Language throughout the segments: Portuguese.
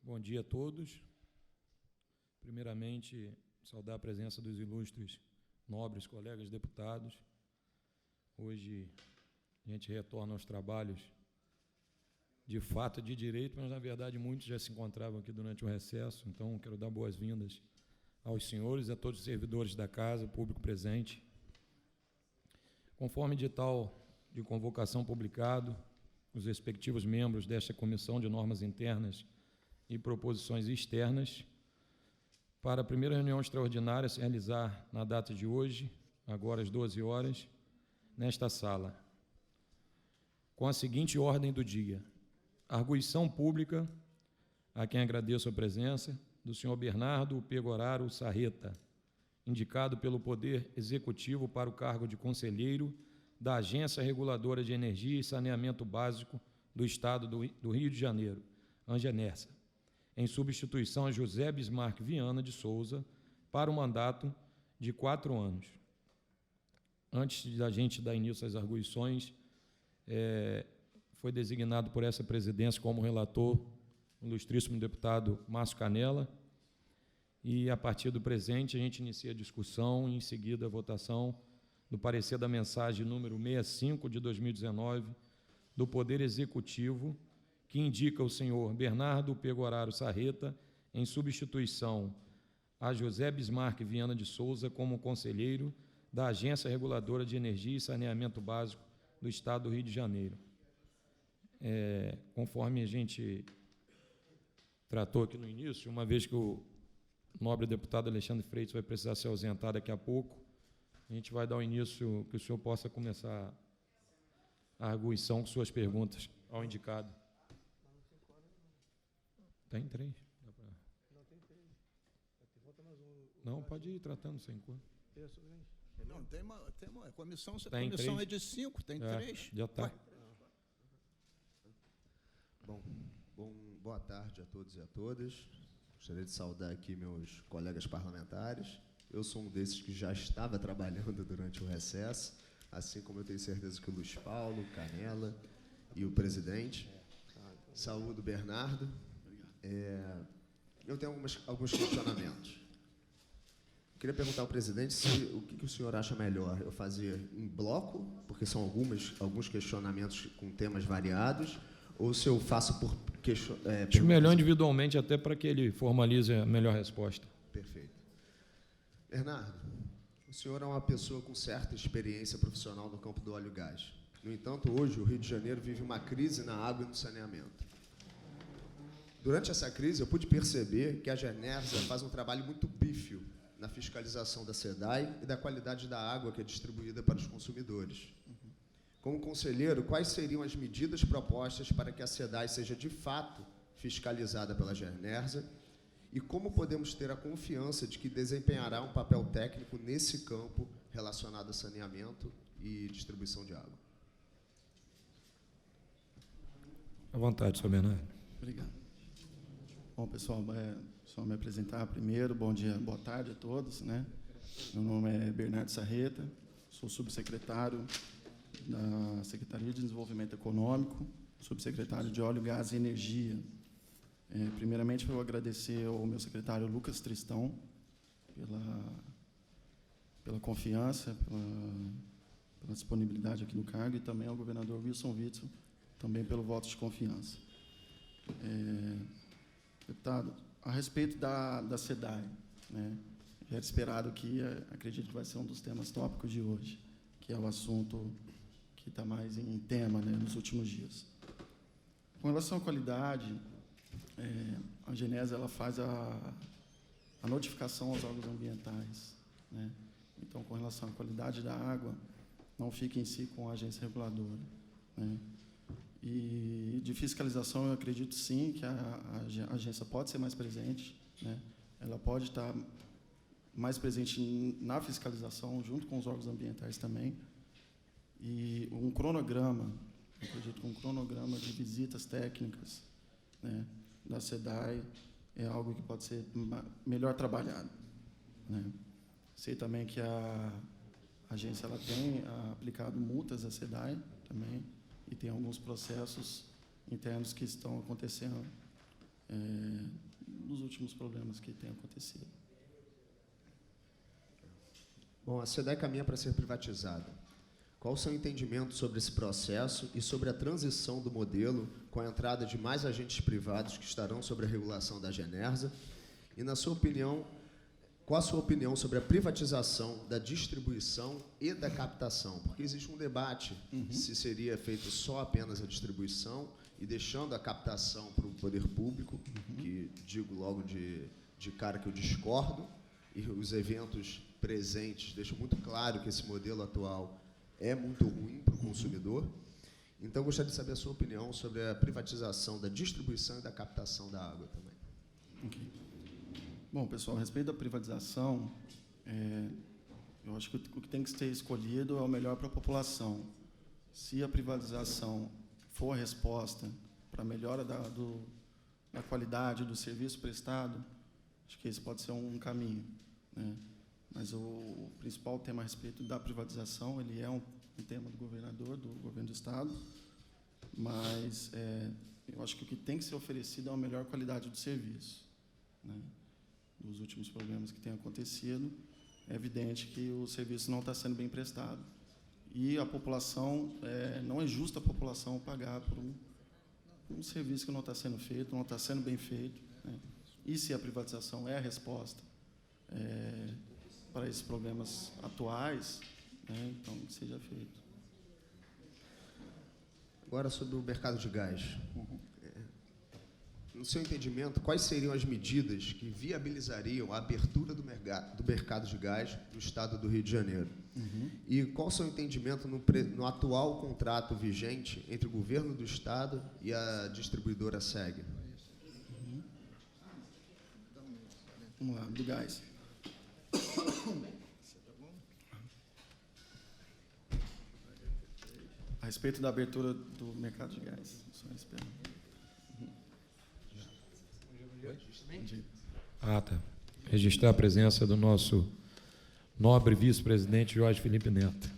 Bom dia a todos. Primeiramente, saudar a presença dos ilustres, nobres colegas deputados. Hoje a gente retorna aos trabalhos de fato de direito, mas na verdade muitos já se encontravam aqui durante o recesso, então quero dar boas-vindas aos senhores, a todos os servidores da casa, público presente. Conforme edital de convocação publicado, os respectivos membros desta Comissão de Normas Internas e Proposições Externas, para a primeira reunião extraordinária se realizar na data de hoje, agora às 12 horas, nesta sala, com a seguinte ordem do dia: arguição pública, a quem agradeço a presença, do senhor Bernardo Pegoraro Sarreta, indicado pelo Poder Executivo para o cargo de conselheiro da Agência Reguladora de Energia e Saneamento Básico do Estado do Rio de Janeiro, Angenersa, em substituição a José Bismarck Viana de Souza, para um mandato de 4 anos. Antes da gente dar início às arguições, foi designado por essa presidência como relator o ilustríssimo deputado Márcio Canella, e, a partir do presente, a gente inicia a discussão e, em seguida, a votação do parecer da mensagem número 65 de 2019 do Poder Executivo, que indica o senhor Bernardo Pegoraro Sarreta em substituição a José Bismarck Viana de Souza como conselheiro da Agência Reguladora de Energia e Saneamento Básico do Estado do Rio de Janeiro. Conforme a gente tratou aqui no início, uma vez que o nobre deputado Alexandre Freitas vai precisar se ausentar daqui a pouco, a gente vai dar o início, que o senhor possa começar a arguição com suas perguntas ao indicado. Tem 3. Não, tem 3. Falta mais um. Não, pode ir tratando sem cor. Não, tem uma comissão, a Tem comissão 3? é de 5, tem 3. Já está. Boa tarde a todos e a todas. Gostaria de saudar aqui meus colegas parlamentares. Eu sou um desses que já estava trabalhando durante o recesso, assim como eu tenho certeza que o Luiz Paulo, Canella e o presidente. Saúdo o Bernardo. Eu tenho alguns questionamentos. Queria perguntar ao presidente o que o senhor acha melhor, eu fazer em bloco, porque são alguns questionamentos com temas variados, ou se eu faço por acho melhor individualmente, até para que ele formalize a melhor resposta. Perfeito. Bernardo, o senhor é uma pessoa com certa experiência profissional no campo do óleo e gás. No entanto, hoje o Rio de Janeiro vive uma crise na água e no saneamento. Durante essa crise, eu pude perceber que a Agenersa faz um trabalho muito pífio na fiscalização da SEDAI e da qualidade da água que é distribuída para os consumidores. Como conselheiro, quais seriam as medidas propostas para que a SEDAI seja, de fato, fiscalizada pela Agenersa e como podemos ter a confiança de que desempenhará um papel técnico nesse campo relacionado a saneamento e distribuição de água? À vontade, senhor Bernardo. Obrigado. Bom, pessoal, só me apresentar primeiro. Bom dia, boa tarde a todos, né? Meu nome é Bernardo Sarreta, sou subsecretário da Secretaria de Desenvolvimento Econômico, subsecretário de Óleo, Gás e Energia. Primeiramente, eu vou agradecer ao meu secretário Lucas Tristão pela confiança, pela disponibilidade aqui no cargo, e também ao governador Wilson Witzel, também pelo voto de confiança. Deputado, a respeito da SEDAI, né, já era esperado que, acredito que vai ser um dos temas tópicos de hoje, que é o assunto que está mais em tema, né, nos últimos dias. Com relação à qualidade, a Agenersa ela faz a notificação aos órgãos ambientais, né? Então, com relação à qualidade da água, não fica em si com a agência reguladora, né? E de fiscalização, eu acredito sim que a agência pode ser mais presente, né? Ela pode estar mais presente na fiscalização, junto com os órgãos ambientais também. E um cronograma, eu acredito que um cronograma de visitas técnicas, né, da SEDAI é algo que pode ser melhor trabalhado, né? Sei também que a agência ela tem aplicado multas à SEDAI também, e tem alguns processos internos que estão acontecendo nos últimos problemas que têm acontecido. Bom, a SEDAI caminha para ser privatizada. Qual o seu entendimento sobre esse processo e sobre a transição do modelo com a entrada de mais agentes privados que estarão sob a regulação da Genersa? E, na sua opinião, qual a sua opinião sobre a privatização da distribuição e da captação? Porque existe um debate se seria feito só apenas a distribuição e deixando a captação para o poder público, que digo logo de cara que eu discordo, e os eventos presentes deixam muito claro que esse modelo atual é muito ruim para o consumidor. Então, gostaria de saber a sua opinião sobre a privatização da distribuição e da captação da água também. Okay. Bom, pessoal, a respeito da privatização, eu acho que o que tem que ser escolhido é o melhor para a população. Se a privatização for a resposta para a melhora da qualidade do serviço prestado, acho que esse pode ser um caminho, né? Mas o principal tema a respeito da privatização, ele é um tema do governador, do governo do Estado, mas eu acho que o que tem que ser oferecido é a melhor qualidade do serviço, né? Dos últimos problemas que têm acontecido, é evidente que o serviço não está sendo bem prestado. E a população, não é justo a população pagar por um serviço que não está sendo feito, não está sendo bem feito, né? E se a privatização é a resposta para esses problemas atuais, né, então que seja feito. Agora, sobre o mercado de gás. No seu entendimento, quais seriam as medidas que viabilizariam a abertura do mercado de gás no estado do Rio de Janeiro? E qual o seu entendimento no atual contrato vigente entre o governo do estado e a distribuidora SEG? Vamos lá, do gás. A respeito da abertura do mercado de gás. Só espero. Tá. Registrar a presença do nosso nobre vice-presidente Jorge Felipe Neto.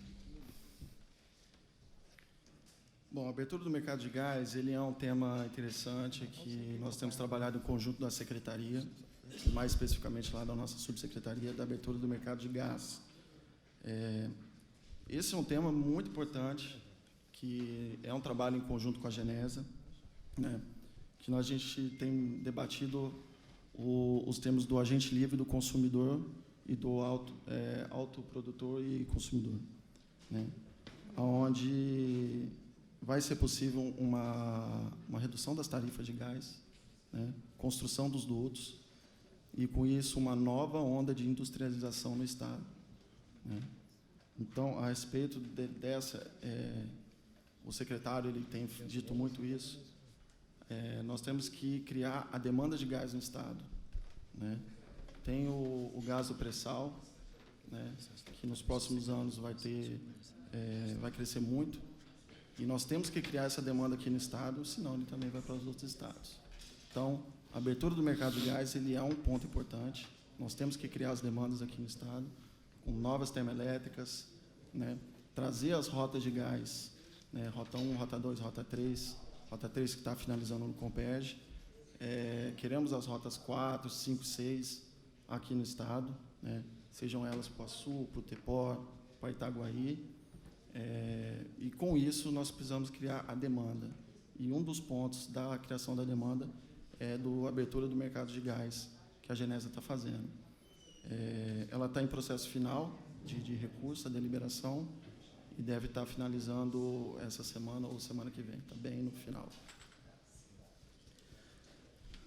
Bom, a abertura do mercado de gás, ele é um tema interessante que nós temos trabalhado em conjunto da Secretaria, mais especificamente lá da nossa subsecretaria, da abertura do mercado de gás. Esse é um tema muito importante, que é um trabalho em conjunto com a Genersa, né, que a gente tem debatido os termos do agente livre, do consumidor e do autoprodutor e consumidor, né, onde vai ser possível uma redução das tarifas de gás, né, construção dos dutos, e, com isso, uma nova onda de industrialização no Estado, né. Então, a respeito dessa, o secretário ele tem dito muito isso, nós temos que criar a demanda de gás no Estado, né. Tem o gás do pré-sal, né, que nos próximos anos vai crescer muito, e nós temos que criar essa demanda aqui no Estado, senão ele também vai para os outros estados. Então, a abertura do mercado de gás ele é um ponto importante. Nós temos que criar as demandas aqui no Estado, com novas termoelétricas, né, trazer as rotas de gás, né, Rota 1, Rota 2, Rota 3 que está finalizando no Compeg. Queremos as rotas 4, 5, 6 aqui no Estado, né, sejam elas para o Sul, para o Tepó, para Itaguaí. E, com isso, nós precisamos criar a demanda. E um dos pontos da criação da demanda é a abertura do mercado de gás, que a Genersa está fazendo. Ela está em processo final de recurso, a deliberação, e deve estar finalizando essa semana ou semana que vem, está bem no final.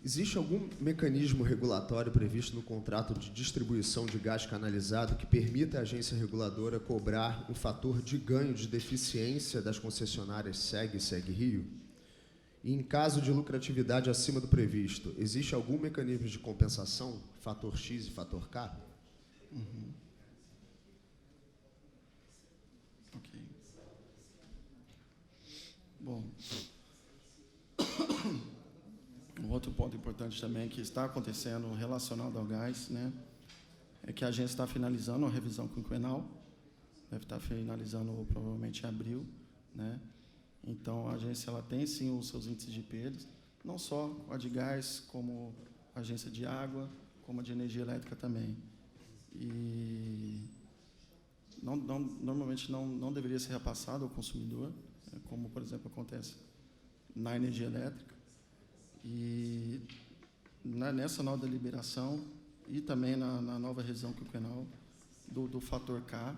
Existe algum mecanismo regulatório previsto no contrato de distribuição de gás canalizado que permita à agência reguladora cobrar um fator de ganho de deficiência das concessionárias SEG e SEG Rio? E, em caso de lucratividade acima do previsto, existe algum mecanismo de compensação, fator X e fator K? Ok. Bom, um outro ponto importante também que está acontecendo relacionado ao gás, né, é que a agência está finalizando a revisão quinquenal, deve estar finalizando provavelmente em abril, né. Então, a agência ela tem sim os seus índices de perdas, não só a de gás, como a agência de água, como a de energia elétrica também. E normalmente não deveria ser repassado ao consumidor, como, por exemplo, acontece na energia elétrica. E nessa nova deliberação e também na nova revisão quinquenal do fator K,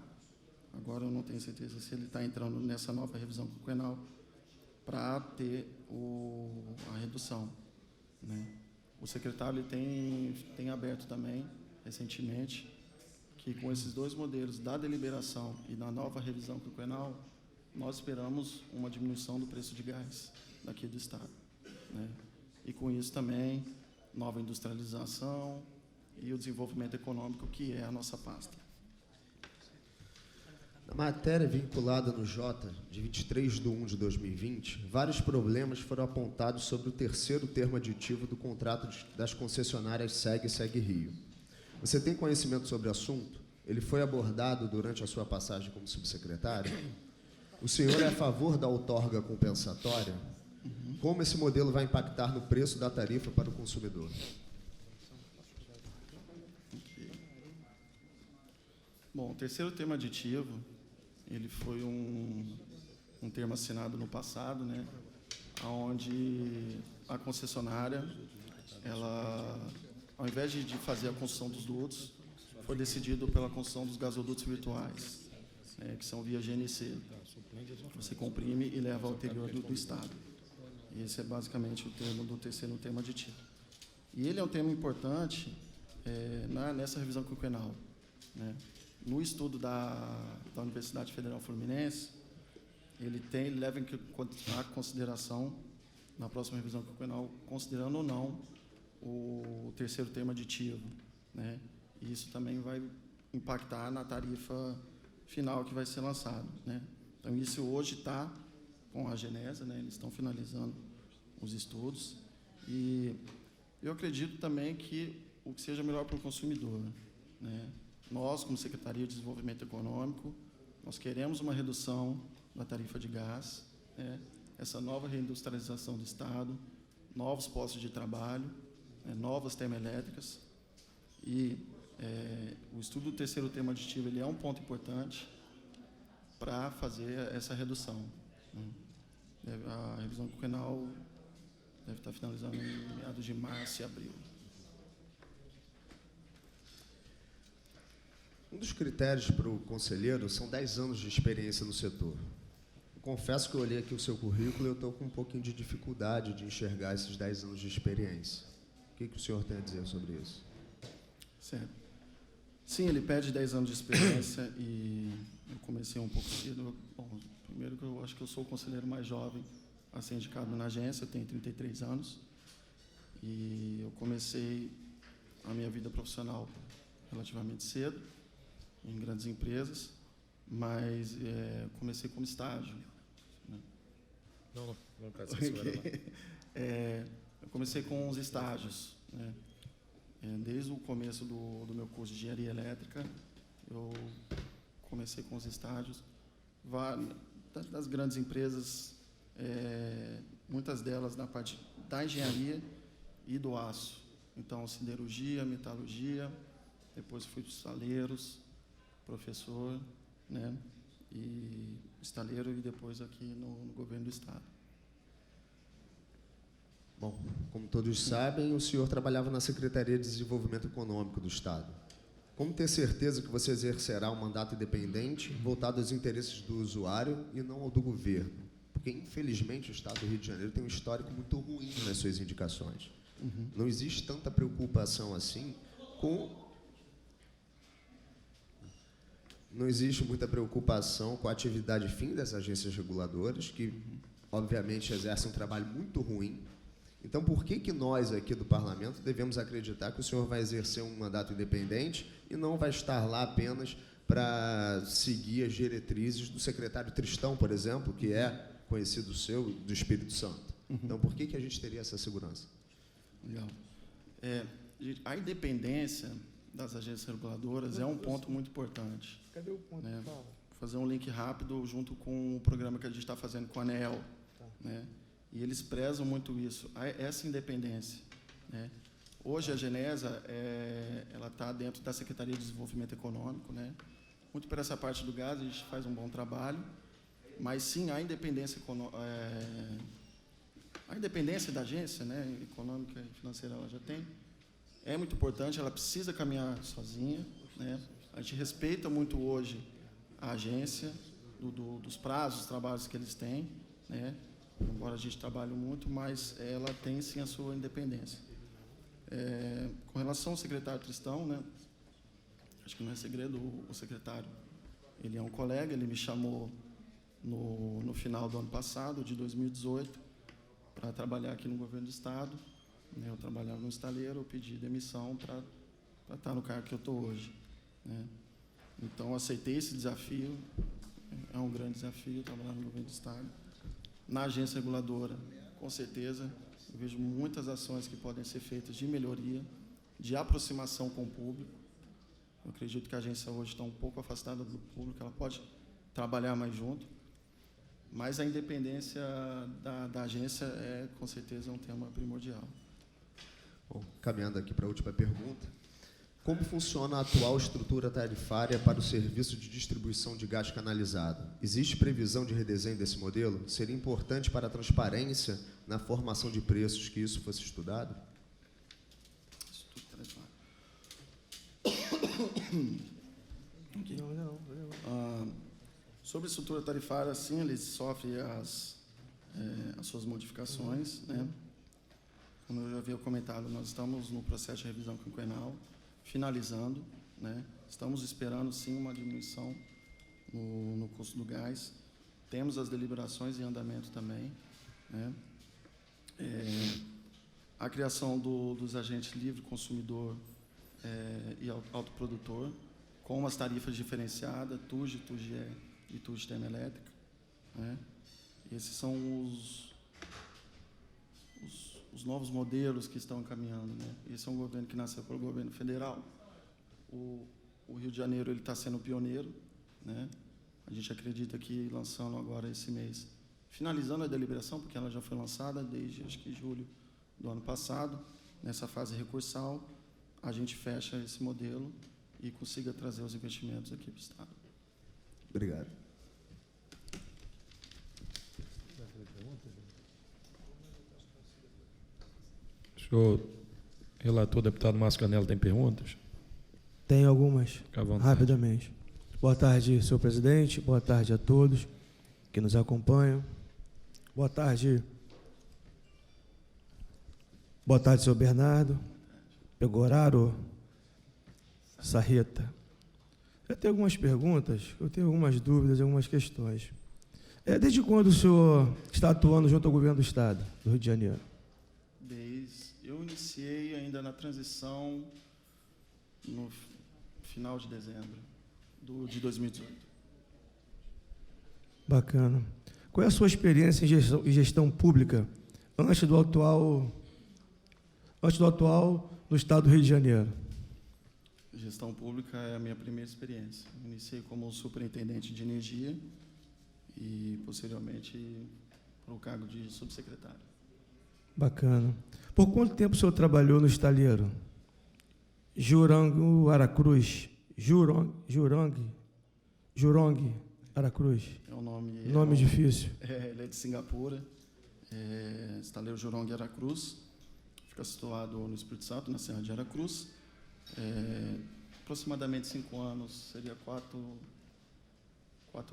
agora eu não tenho certeza se ele está entrando nessa nova revisão quinquenal para ter a redução, né? O secretário ele tem aberto também, recentemente, que com esses dois modelos da deliberação e da nova revisão quinquenal, nós esperamos uma diminuição do preço de gás daqui do Estado, né? E com isso também, nova industrialização e o desenvolvimento econômico, que é a nossa pasta. Na matéria vinculada no J, de 23/1/2020, vários problemas foram apontados sobre o terceiro termo aditivo do contrato das concessionárias SEG e SEG Rio. Você tem conhecimento sobre o assunto? Ele foi abordado durante a sua passagem como subsecretário? O senhor é a favor da outorga compensatória? Como esse modelo vai impactar no preço da tarifa para o consumidor? Bom, o terceiro termo aditivo, ele foi um termo assinado no passado, né, onde a concessionária, ela, ao invés de fazer a construção dos dutos, foi decidido pela construção dos gasodutos virtuais, que são via GNC. Você comprime e leva ao interior do Estado. E esse é basicamente o termo do terceiro termo aditivo. E ele é um termo importante nessa revisão quinquenal, né? No estudo da Universidade Federal Fluminense, ele leva em consideração, na próxima revisão quinquenal, considerando ou não o terceiro termo aditivo, né? E isso também vai impactar na tarifa final que vai ser lançada, né? Então, isso hoje está com a Genesa, né? Eles estão finalizando os estudos. E eu acredito também que o que seja melhor para o consumidor, né? Nós, como Secretaria de Desenvolvimento Econômico, nós queremos uma redução da tarifa de gás, né? Essa nova reindustrialização do Estado, novos postos de trabalho, novas termoelétricas. E o estudo do terceiro termo aditivo ele é um ponto importante para fazer essa redução, né? A revisão quinquenal deve estar finalizando em meados de março e abril. Um dos critérios para o conselheiro são 10 anos de experiência no setor. Eu confesso que eu olhei aqui o seu currículo e eu estou com um pouquinho de dificuldade de enxergar esses 10 anos de experiência. O que o senhor tem a dizer sobre isso? Certo. Sim, ele pede 10 anos de experiência e eu comecei um pouco cedo. Bom, primeiro que eu acho que eu sou o conselheiro mais jovem a ser indicado na agência, eu tenho 33 anos. E eu comecei a minha vida profissional relativamente cedo, em grandes empresas, mas comecei como estágio, né? Não quero ser Okay. Eu comecei com os estágios, né? Desde o começo do meu curso de engenharia elétrica, eu comecei com os estágios das grandes empresas, muitas delas na parte da engenharia e do aço. Então, siderurgia, metalurgia, depois fui para os estaleiros, professor, né? E estaleiro e depois aqui no governo do Estado. Bom, como todos sabem, o senhor trabalhava na Secretaria de Desenvolvimento Econômico do Estado. Como ter certeza que você exercerá um mandato independente, voltado aos interesses do usuário e não ao do governo? Porque, infelizmente, o Estado do Rio de Janeiro tem um histórico muito ruim nas suas indicações. Não existe tanta preocupação assim com... Não existe muita preocupação com a atividade fim das agências reguladoras, que, obviamente, exercem um trabalho muito ruim. Então, por que nós, aqui do Parlamento, devemos acreditar que o senhor vai exercer um mandato independente e não vai estar lá apenas para seguir as diretrizes do secretário Tristão, por exemplo, que é conhecido seu, do Espírito Santo? Então, por que a gente teria essa segurança? Legal. A independência das agências reguladoras é um ponto muito importante. Cadê o ponto? Né? Vou fazer um link rápido junto com o programa que a gente está fazendo com a ANEEL, né? E eles prezam muito isso, essa independência, né? Hoje a Genesa ela está dentro da Secretaria de Desenvolvimento Econômico, né? Muito por essa parte do gás a gente faz um bom trabalho, mas sim a independência da agência, né? Econômica e financeira ela já tem, é muito importante, ela precisa caminhar sozinha, né? A gente respeita muito hoje a agência, dos prazos, dos trabalhos que eles têm, né? Embora a gente trabalhe muito, mas ela tem sim a sua independência. Com relação ao secretário Tristão, né? Acho que não é segredo, o secretário, ele é um colega, ele me chamou no final do ano passado, de 2018, para trabalhar aqui no governo do Estado. Eu trabalhava no estaleiro, eu pedi demissão para estar no cargo que eu estou hoje, né? Então, aceitei esse desafio, é um grande desafio trabalhar no governo do Estado. Na agência reguladora, com certeza, eu vejo muitas ações que podem ser feitas de melhoria, de aproximação com o público. Eu acredito que a agência hoje está um pouco afastada do público, ela pode trabalhar mais junto, mas a independência da agência com certeza, um tema primordial. Bom, caminhando aqui para a última pergunta. Como funciona a atual estrutura tarifária para o serviço de distribuição de gás canalizado? Existe previsão de redesenho desse modelo? Seria importante para a transparência na formação de preços que isso fosse estudado? Sobre a estrutura tarifária, sim, ele sofre as suas modificações, né? Como eu já havia comentado, nós estamos no processo de revisão quinquenal, finalizando, né? Estamos esperando, sim, uma diminuição no custo do gás. Temos as deliberações em andamento também, né? A criação dos agentes livre, consumidor e autoprodutor, com as tarifas diferenciadas, TUG, TUGE e TUG termoelétrica, né? Esses são os novos modelos que estão caminhando, né? Esse é um governo que nasceu pelo governo federal. O Rio de Janeiro ele está sendo pioneiro, né? A gente acredita que lançando agora esse mês, finalizando a deliberação, porque ela já foi lançada desde, acho que julho do ano passado, nessa fase recursal, a gente fecha esse modelo e consiga trazer os investimentos aqui para o Estado. Obrigado. Senhor relator, deputado Márcio Canela, tem perguntas? Tem algumas. Fica à vontade. Rapidamente. Boa tarde, senhor presidente. Boa tarde a todos que nos acompanham. Boa tarde. Boa tarde, senhor Bernardo. Pegoraro. Sarreta. Eu tenho algumas perguntas, eu tenho algumas dúvidas, algumas questões. Desde quando o senhor está atuando junto ao governo do Estado do Rio de Janeiro? Eu iniciei ainda na transição no final de dezembro de 2018. Bacana. Qual é a sua experiência em gestão pública antes do atual no Estado do Rio de Janeiro? Gestão pública é a minha primeira experiência. Iniciei como superintendente de energia e, posteriormente, para o cargo de subsecretário. Bacana. Por quanto tempo o senhor trabalhou no estaleiro? Jurong Aracruz. Jurong Aracruz. É um nome... Nome difícil. Ele é de Singapura. Estaleiro Jurong Aracruz. Fica situado no Espírito Santo, na Serra de Aracruz. Aproximadamente 5 anos, seria 4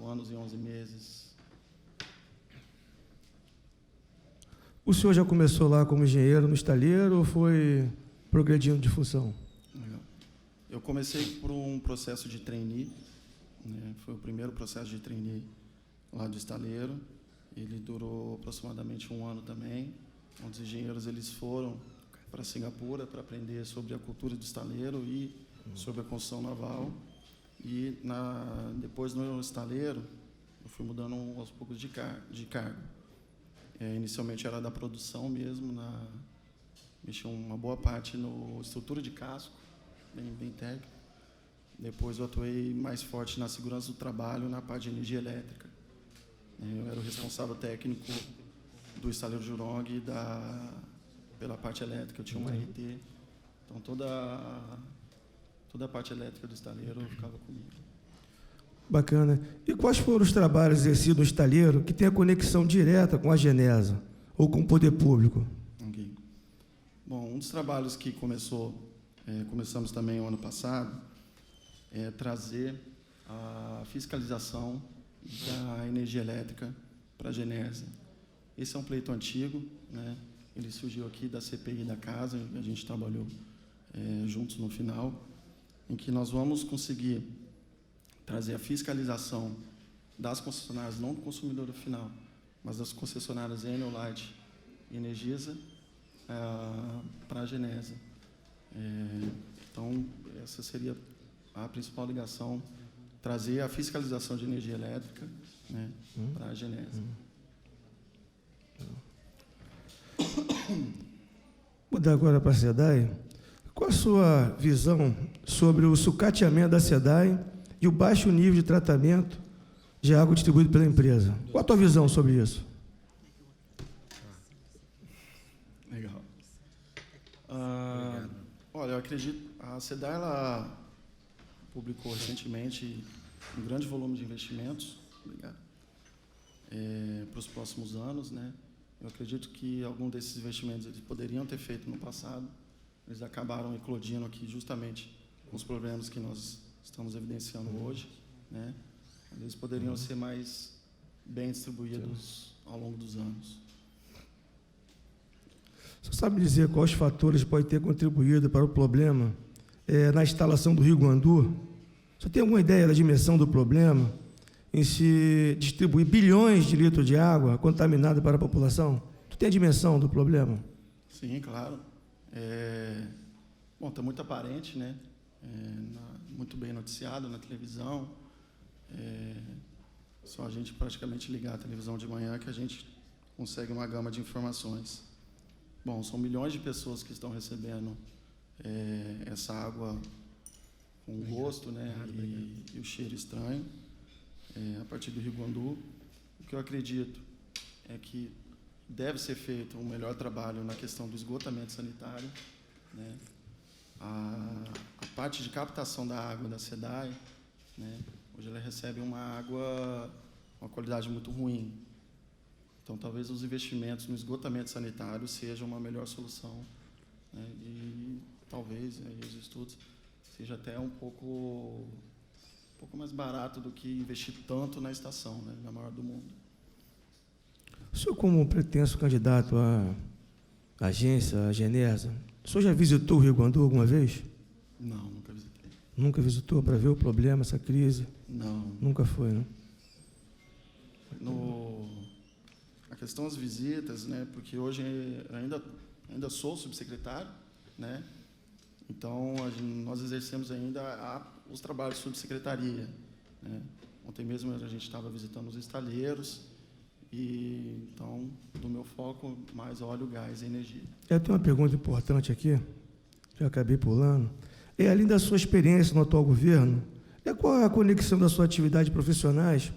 anos e 11 meses. O senhor já começou lá como engenheiro no estaleiro ou foi progredindo de função? Eu comecei por um processo de trainee, né? Foi o primeiro processo de trainee lá do estaleiro. Ele durou aproximadamente 1 ano também, onde os engenheiros eles foram para Singapura para aprender sobre a cultura do estaleiro e sobre a construção naval. E depois no estaleiro eu fui mudando aos poucos de cargo. Inicialmente era da produção mesmo, mexi uma boa parte na estrutura de casco, bem técnico. Depois eu atuei mais forte na segurança do trabalho, na parte de energia elétrica. Eu era o responsável técnico do estaleiro Jurong e pela parte elétrica. Eu tinha uma RT, então toda a parte elétrica do estaleiro ficava comigo. Bacana. E quais foram os trabalhos exercidos no estaleiro que tem a conexão direta com a Genesa ou com o poder público? Ok. Bom, um dos trabalhos que começamos também o ano passado, é trazer a fiscalização da energia elétrica para a Genesa. Esse é um pleito antigo, né? Ele surgiu aqui da CPI da casa, a gente trabalhou juntos no final, em que nós vamos conseguir trazer a fiscalização das concessionárias, não do consumidor final, mas das concessionárias Enel, Light e Energisa, para a Genesa. Então, essa seria a principal ligação, trazer a fiscalização de energia elétrica, né, para a Genesa. Mudar agora para a SEDAI. Qual a sua visão sobre o sucateamento da SEDAI e o baixo nível de tratamento de água distribuído pela empresa? Qual a tua visão sobre isso? Legal. Olha, eu acredito, a SEDAI ela publicou recentemente um grande volume de investimentos para os próximos anos, né? Eu acredito que algum desses investimentos eles poderiam ter feito no passado, eles acabaram eclodindo aqui justamente com os problemas que nós estamos evidenciando hoje, né? Eles poderiam ser mais bem distribuídos ao longo dos anos. Você sabe dizer quais fatores podem ter contribuído para o problema na instalação do Rio Guandu? Você tem alguma ideia da dimensão do problema em se distribuir bilhões de litros de água contaminada para a população? Tu tem a dimensão do problema? Sim, claro. Bom, está muito aparente, né? Muito bem noticiado na televisão. Só a gente praticamente ligar a televisão de manhã que a gente consegue uma gama de informações. Bom, são milhões de pessoas que estão recebendo essa água com gosto, né, e o cheiro estranho, a partir do Rio Guandu. O que eu acredito é que deve ser feito um melhor trabalho na questão do esgotamento sanitário, né? A parte de captação da água da SEDAI, né, hoje ela recebe uma água com uma qualidade muito ruim. Então, talvez os investimentos no esgotamento sanitário sejam uma melhor solução, né? E talvez os estudos seja até um pouco mais barato do que investir tanto na estação, né, na maior do mundo. O senhor, como pretenso candidato à agência, à Genesa, o senhor já visitou o Rio Guandu alguma vez? Não, nunca visitei. Nunca visitou para ver o problema, essa crise? Não. Nunca foi, né? A questão das visitas, né, porque hoje ainda sou subsecretário, né, então nós exercemos ainda os trabalhos de subsecretaria, né. Ontem mesmo a gente estava visitando os estaleiros, e então do meu foco mais óleo, gás e energia. Eu tenho uma pergunta importante aqui, que eu acabei pulando. Além da sua experiência no atual governo, qual é a conexão da sua atividade profissionais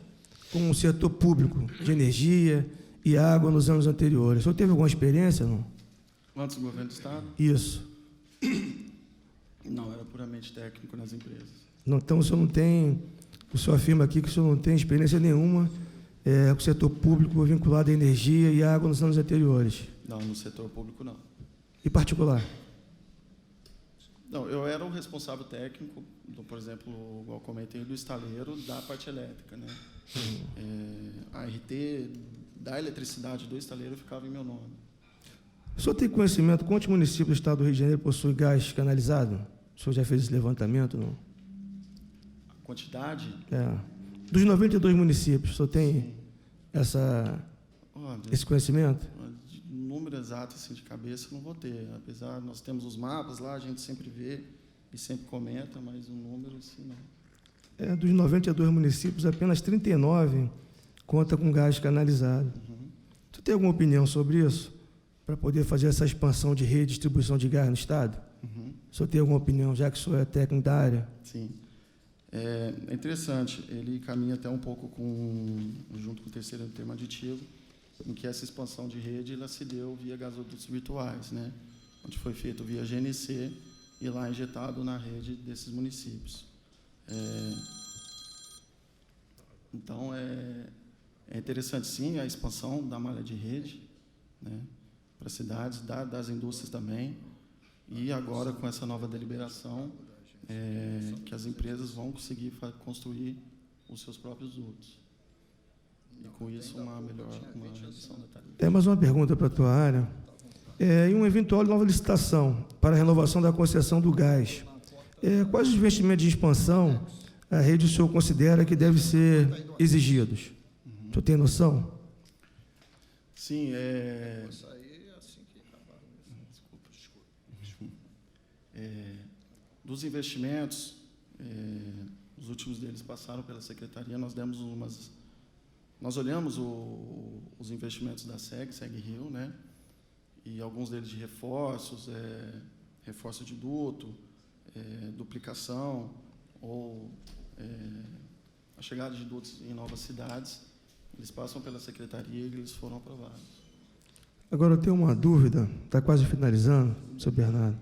com o setor público de energia e água nos anos anteriores? O senhor teve alguma experiência, não? Antes do governo do Estado? Isso. Não, era puramente técnico nas empresas. Não, então, o senhor afirma aqui que o senhor não tem experiência nenhuma com o setor público vinculado à energia e água nos anos anteriores? Não, no setor público não. E particular? Não, eu era o responsável técnico, por exemplo, igual eu comentei, do estaleiro da parte elétrica, né? A RT da eletricidade do estaleiro ficava em meu nome. O senhor tem conhecimento quantos municípios do estado do Rio de Janeiro possuem gás canalizado? O senhor já fez esse levantamento, não? A quantidade? Dos 92 municípios, o senhor tem esse conhecimento? Número exato assim, de cabeça não vou ter. Apesar, nós temos os mapas lá, a gente sempre vê e sempre comenta, mas o número assim não. Dos 92 municípios, apenas 39 conta com gás canalizado. Tu tem alguma opinião sobre isso? Para poder fazer essa expansão de rede de distribuição de gás no Estado? O senhor tem alguma opinião, já que o senhor é técnico da área? Sim. É interessante, ele caminha até um pouco junto com o terceiro termo aditivo, em que essa expansão de rede ela se deu via gasodutos virtuais, né? Onde foi feito via GNC e lá injetado na rede desses municípios. Então, é interessante, sim, a expansão da malha de rede, né, para cidades, das indústrias também, e agora, com essa nova deliberação, que as empresas vão conseguir construir os seus próprios dutos. E, com isso, uma redução da tarifa. Mais uma pergunta para a tua área. Em uma eventual nova licitação para a renovação da concessão do gás, quais os investimentos de expansão a rede o senhor considera que devem ser exigidos? O senhor tem noção? Sim, Isso aí é assim que acaba. Dos investimentos, os últimos deles passaram pela secretaria, nós olhamos os investimentos da SEG-Rio, né, e alguns deles de reforços, reforço de duto, duplicação, ou a chegada de dutos em novas cidades, eles passam pela secretaria e eles foram aprovados. Agora, eu tenho uma dúvida, está quase finalizando, senhor Bernardo.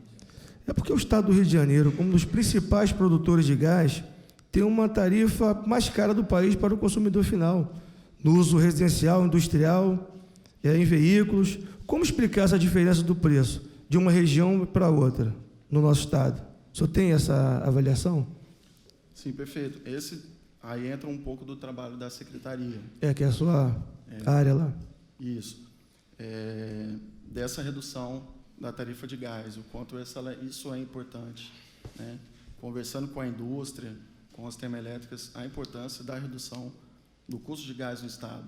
É porque o Estado do Rio de Janeiro, como um dos principais produtores de gás, tem uma tarifa mais cara do país para o consumidor final, no uso residencial, industrial, em veículos. Como explicar essa diferença do preço de uma região para outra, no nosso Estado? O senhor tem essa avaliação? Sim, perfeito. Aí entra um pouco do trabalho da secretaria. Que é a sua área lá. Isso. Dessa redução da tarifa de gás, o quanto isso é importante, né? Conversando com a indústria, com as termoelétricas, a importância da redução do custo de gás no Estado.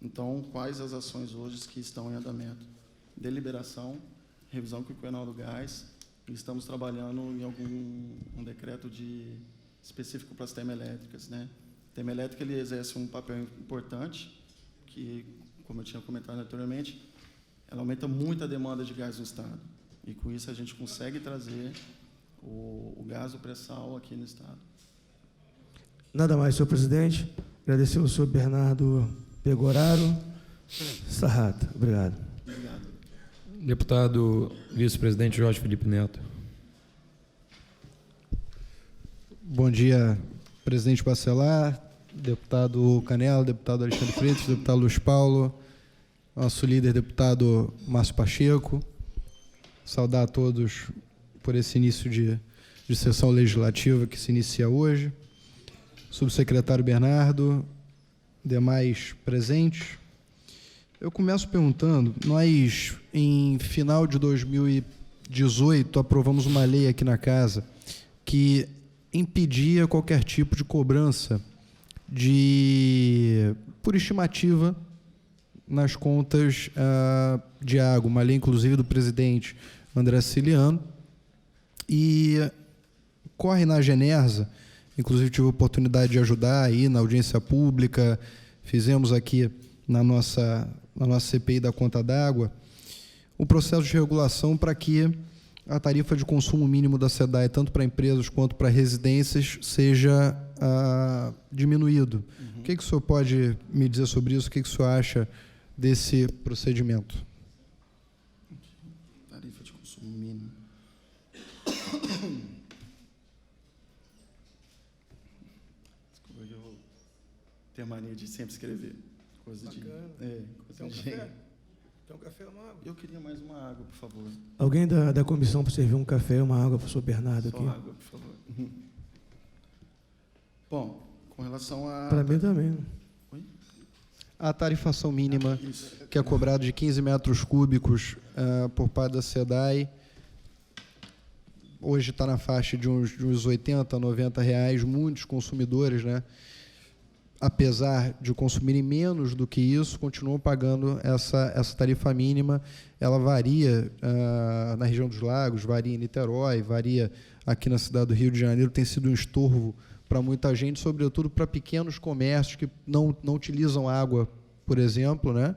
Então, quais as ações hoje que estão em andamento? Deliberação, revisão quinquenal do gás, e estamos trabalhando em um decreto específico para as termoelétricas, né? A termoelétrica ele exerce um papel importante, que, como eu tinha comentado anteriormente, ela aumenta muito a demanda de gás no Estado. E, com isso, a gente consegue trazer o gás do pré-sal aqui no Estado. Nada mais, senhor presidente. Agradecer ao senhor Bernardo Pegoraro Sarrata. Obrigado. Obrigado. Deputado vice-presidente Jorge Felipe Neto. Bom dia, presidente Bacelar, deputado Canela, deputado Alexandre Freitas, deputado Luiz Paulo, nosso líder, deputado Márcio Pacheco. Saudar a todos por esse início de sessão legislativa que se inicia hoje. Subsecretário Bernardo, demais presentes. Eu começo perguntando, nós, em final de 2018, aprovamos uma lei aqui na casa que impedia qualquer tipo de cobrança por estimativa nas contas de água, uma lei, inclusive, do presidente André Siciliano, e corre na Genersa, inclusive tive a oportunidade de ajudar aí na audiência pública, fizemos aqui na nossa CPI da conta d'água, o processo de regulação para que a tarifa de consumo mínimo da SEDAI, tanto para empresas quanto para residências, seja diminuído. O que o senhor pode me dizer sobre isso? O que o senhor acha desse procedimento? Tarifa de consumo mínimo. Desculpa que eu vou ter mania de sempre escrever. Coisa de... Coisa de engenho. Tem um café, uma água? Eu queria mais uma água, por favor. Alguém da comissão para servir um café e uma água para o senhor Bernardo Só aqui? água, por favor. Bom, com relação a... Para mim também. Oi? A tarifação mínima, Isso. que é cobrada de 15 metros cúbicos por parte da SEDAI, hoje está na faixa de uns 80, 90 reais. Muitos consumidores, né, apesar de consumirem menos do que isso, continuam pagando essa tarifa mínima. Ela varia na região dos lagos, varia em Niterói, varia aqui na cidade do Rio de Janeiro. Tem sido um estorvo para muita gente, sobretudo para pequenos comércios que não utilizam água, por exemplo, né?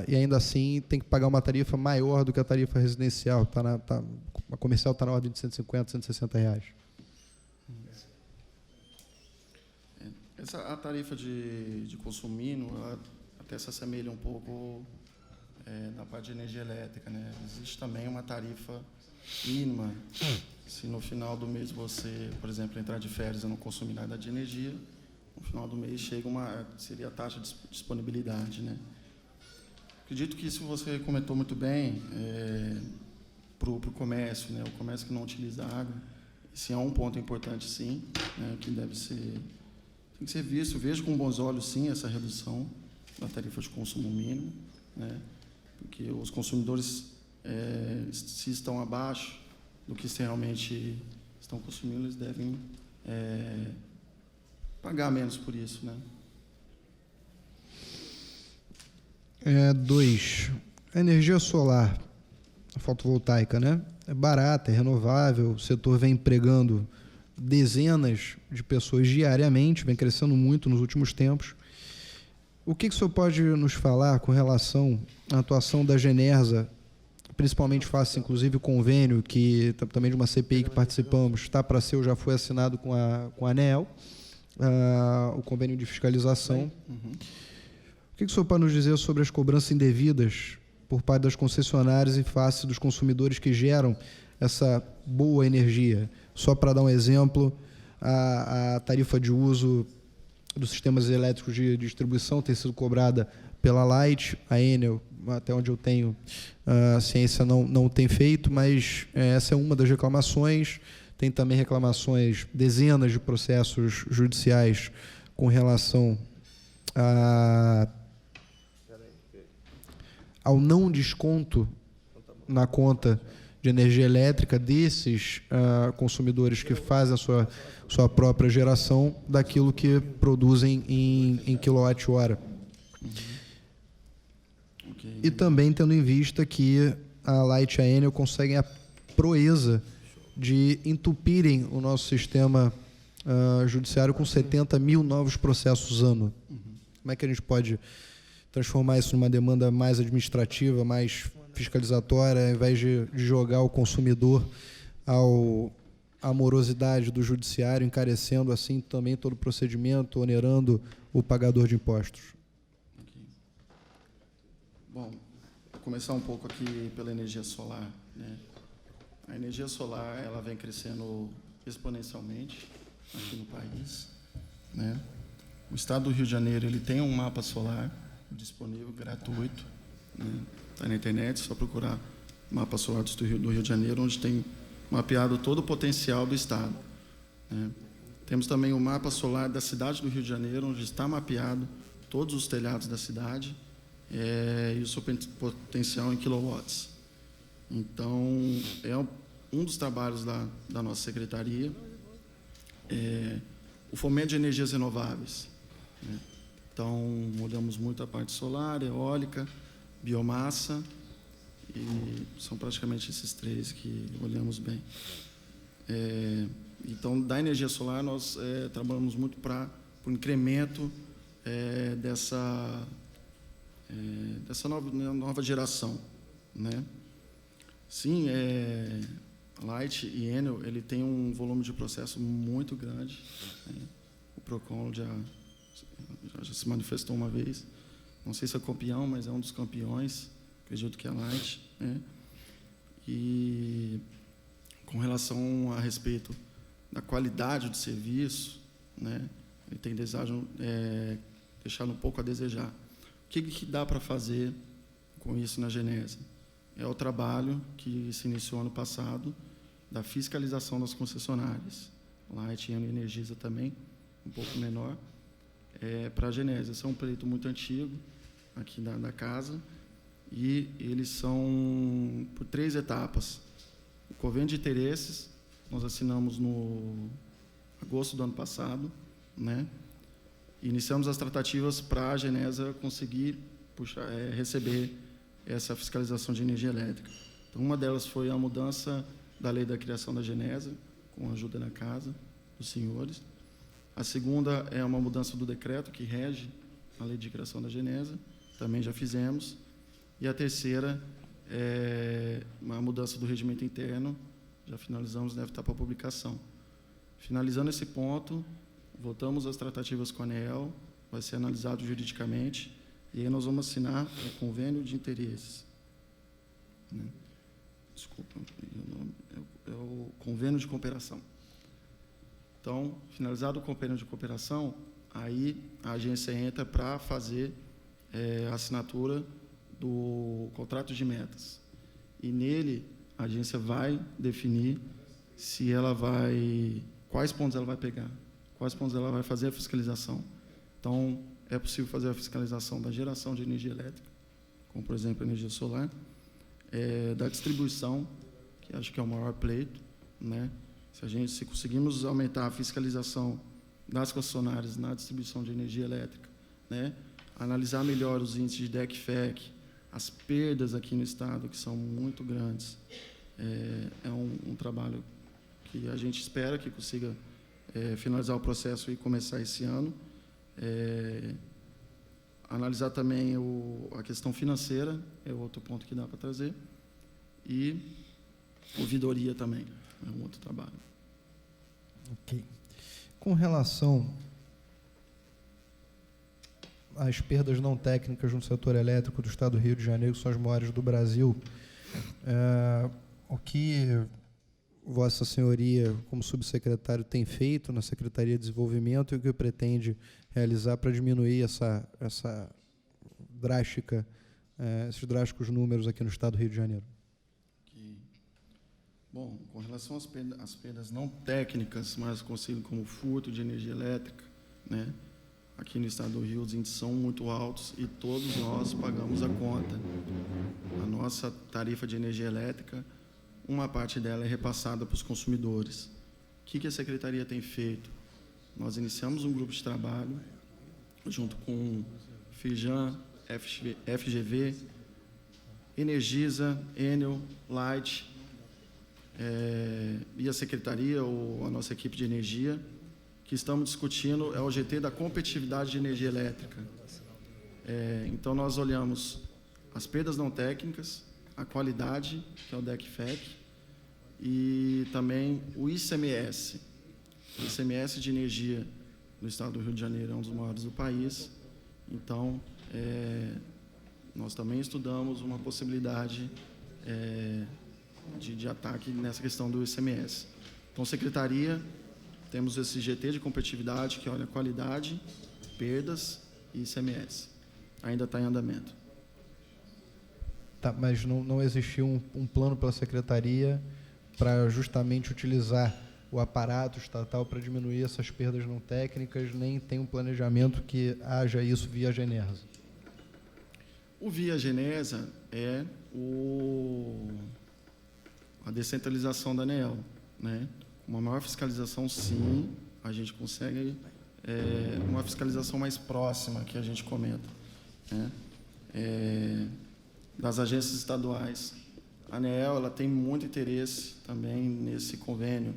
E ainda assim tem que pagar uma tarifa maior do que a tarifa residencial. A comercial está na ordem de 150, 160 reais. A tarifa de consumo mínimo, ela até se assemelha um pouco na parte de energia elétrica, né? Existe também uma tarifa mínima. Se no final do mês você, por exemplo, entrar de férias e não consumir nada de energia, no final do mês seria a taxa de disponibilidade, né? Acredito que isso você comentou muito bem para o comércio, né? O comércio que não utiliza água, esse é um ponto importante, sim, né? Que tem que ser visto. Eu vejo com bons olhos, sim, essa redução da tarifa de consumo mínimo, né? Porque os consumidores, se estão abaixo do que realmente estão consumindo, eles devem pagar menos por isso, né? 2. A energia solar, a fotovoltaica, né? É barata, é renovável, o setor vem empregando dezenas de pessoas diariamente, vem crescendo muito nos últimos tempos. O que o senhor pode nos falar com relação à atuação da Genersa, principalmente face, inclusive, o convênio, que também de uma CPI que participamos, está para ser ou já foi assinado com a ANEEL, o convênio de fiscalização. Uhum. O que o senhor pode nos dizer sobre as cobranças indevidas por parte das concessionárias em face dos consumidores que geram essa boa energia? Só para dar um exemplo, a tarifa de uso dos sistemas elétricos de distribuição tem sido cobrada pela Light, a Enel, até onde eu tenho ciência, não tem feito, mas essa é uma das reclamações. Tem também reclamações, dezenas de processos judiciais com relação ao não desconto na conta de energia elétrica desses consumidores que fazem a sua própria geração daquilo que produzem em quilowatt-hora. Okay. E também tendo em vista que a Light e a Enel conseguem a proeza de entupirem o nosso sistema judiciário com 70 mil novos processos ano. Como é que a gente pode transformar isso numa demanda mais administrativa, mais fiscalizatória, ao invés de jogar o consumidor à morosidade do judiciário, encarecendo assim também todo o procedimento, onerando o pagador de impostos? Okay. Bom, vou começar um pouco aqui pela energia solar, né? A energia solar, ela vem crescendo exponencialmente aqui no país, né? O estado do Rio de Janeiro, ele tem um mapa solar disponível, gratuito, né? Está na internet, só procurar mapa solar do Rio de Janeiro, onde tem mapeado todo o potencial do estado, né? Temos também o mapa solar da cidade do Rio de Janeiro, onde está mapeado todos os telhados da cidade e o seu potencial em quilowatts. Então, é um dos trabalhos da nossa secretaria, o fomento de energias renováveis, né? Então, olhamos muito a parte solar, eólica, biomassa, e são praticamente esses três que olhamos bem. Então, da energia solar, nós trabalhamos muito para o incremento dessa nova geração, né? Sim, Light e Enel, ele tem um volume de processo muito grande, né? O Procon já se manifestou uma vez, não sei se é campeão, mas é um dos campeões, acredito que é a Light, né? E com relação a respeito da qualidade do serviço, né, ele tem deixado um pouco a desejar. O que dá para fazer com isso na Genersa? É o trabalho que se iniciou ano passado da fiscalização das concessionárias. Light, Enel e Energisa também, um pouco menor, para a Genersa. Esse é um pleito muito antigo aqui da casa, e eles são por 3 etapas. O convênio de interesses, nós assinamos no agosto do ano passado, né? Iniciamos as tratativas para a Genersa conseguir receber essa fiscalização de energia elétrica. Então, uma delas foi a mudança da lei da criação da Genersa, com a ajuda da casa, dos senhores. A segunda é uma mudança do decreto que rege a lei de criação da Genersa, também já fizemos. E a terceira é uma mudança do regimento interno, já finalizamos, deve estar para publicação. Finalizando esse ponto, voltamos às tratativas com a ANEEL, vai ser analisado juridicamente, E aí nós vamos assinar o convênio de interesses. Né? Desculpa, é o convênio de cooperação. Então, finalizado o convênio de cooperação, aí a agência entra para fazer a assinatura do contrato de metas. E nele, a agência vai definir se ela vai, quais pontos ela vai pegar, quais pontos ela vai fazer a fiscalização. Então, é possível fazer a fiscalização da geração de energia elétrica, como, por exemplo, a energia solar, da distribuição, que acho que é o maior pleito, né? Se conseguimos aumentar a fiscalização das concessionárias na distribuição de energia elétrica, né? Analisar melhor os índices de DEC/FEC, as perdas aqui no Estado, que são muito grandes, é um trabalho que a gente espera que consiga finalizar o processo e começar esse ano. Analisar também a questão financeira, é outro ponto que dá para trazer, e ouvidoria também, é um outro trabalho. Ok. Com relação às perdas não técnicas no setor elétrico do Estado do Rio de Janeiro, que são as maiores do Brasil, o que Vossa Senhoria, como subsecretário, tem feito na Secretaria de Desenvolvimento e o que pretende realizar para diminuir essa drástica, esses drásticos números aqui no Estado do Rio de Janeiro? Bom, com relação às perdas não técnicas, mas conhecido como furto de energia elétrica, né? Aqui no Estado do Rio, os índices são muito altos e todos nós pagamos a conta. A nossa tarifa de energia elétrica, uma parte dela é repassada para os consumidores. O que a Secretaria tem feito? Nós iniciamos um grupo de trabalho, junto com Firjan, FGV, Energisa, Enel, Light, e a Secretaria, ou a nossa equipe de energia, que estamos discutindo o GT da competitividade de energia elétrica. Então, nós olhamos as perdas não técnicas, a qualidade, que é o DEC/FEC, e também o ICMS. O ICMS de energia no Estado do Rio de Janeiro é um dos maiores do país. Então, nós também estudamos uma possibilidade de ataque nessa questão do ICMS. Então, Secretaria, temos esse GT de competitividade, que olha qualidade, perdas e ICMS. Ainda está em andamento. Tá, mas não existiu um plano pela Secretaria para justamente utilizar o aparato estatal para diminuir essas perdas não técnicas, nem tem um planejamento que haja isso via Genersa? O via Genersa é a descentralização da ANEEL, né? Uma maior fiscalização, sim, a gente consegue uma fiscalização mais próxima, que a gente comenta, né? Das agências estaduais. A ANEEL, ela tem muito interesse também nesse convênio.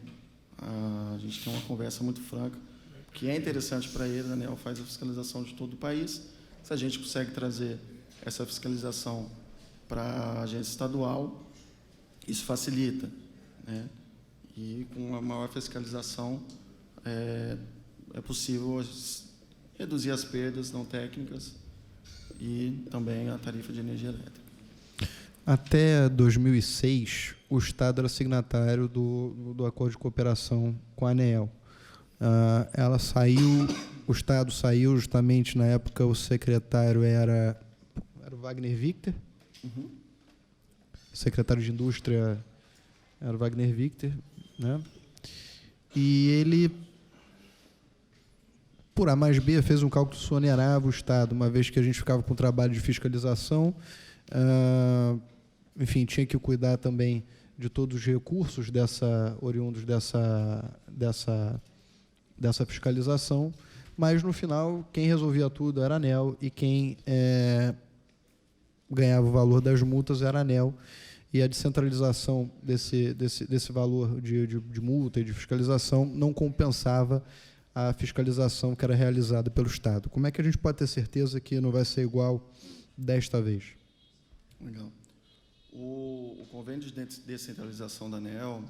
A gente tem uma conversa muito franca, que é interessante para eles. A ANEEL faz a fiscalização de todo o país. Se a gente consegue trazer essa fiscalização para a agência estadual, isso facilita, né? E com uma maior fiscalização é possível reduzir as perdas não técnicas e também a tarifa de energia elétrica. Até 2006, o Estado era signatário do acordo de cooperação com a ANEEL. Ela saiu, o Estado saiu justamente na época, o secretário era o Wagner Victor, secretário de Indústria era o Wagner Victor, né? E ele, por A mais B, fez um cálculo que onerava o Estado, uma vez que a gente ficava com o trabalho de fiscalização, enfim, tinha que cuidar também de todos os recursos oriundos dessa fiscalização, mas, no final, quem resolvia tudo era a ANEEL e quem ganhava o valor das multas era a ANEEL, e a descentralização desse valor de multa e de fiscalização não compensava a fiscalização que era realizada pelo Estado. Como é que a gente pode ter certeza que não vai ser igual desta vez? Legal. O convênio de descentralização da ANEEL,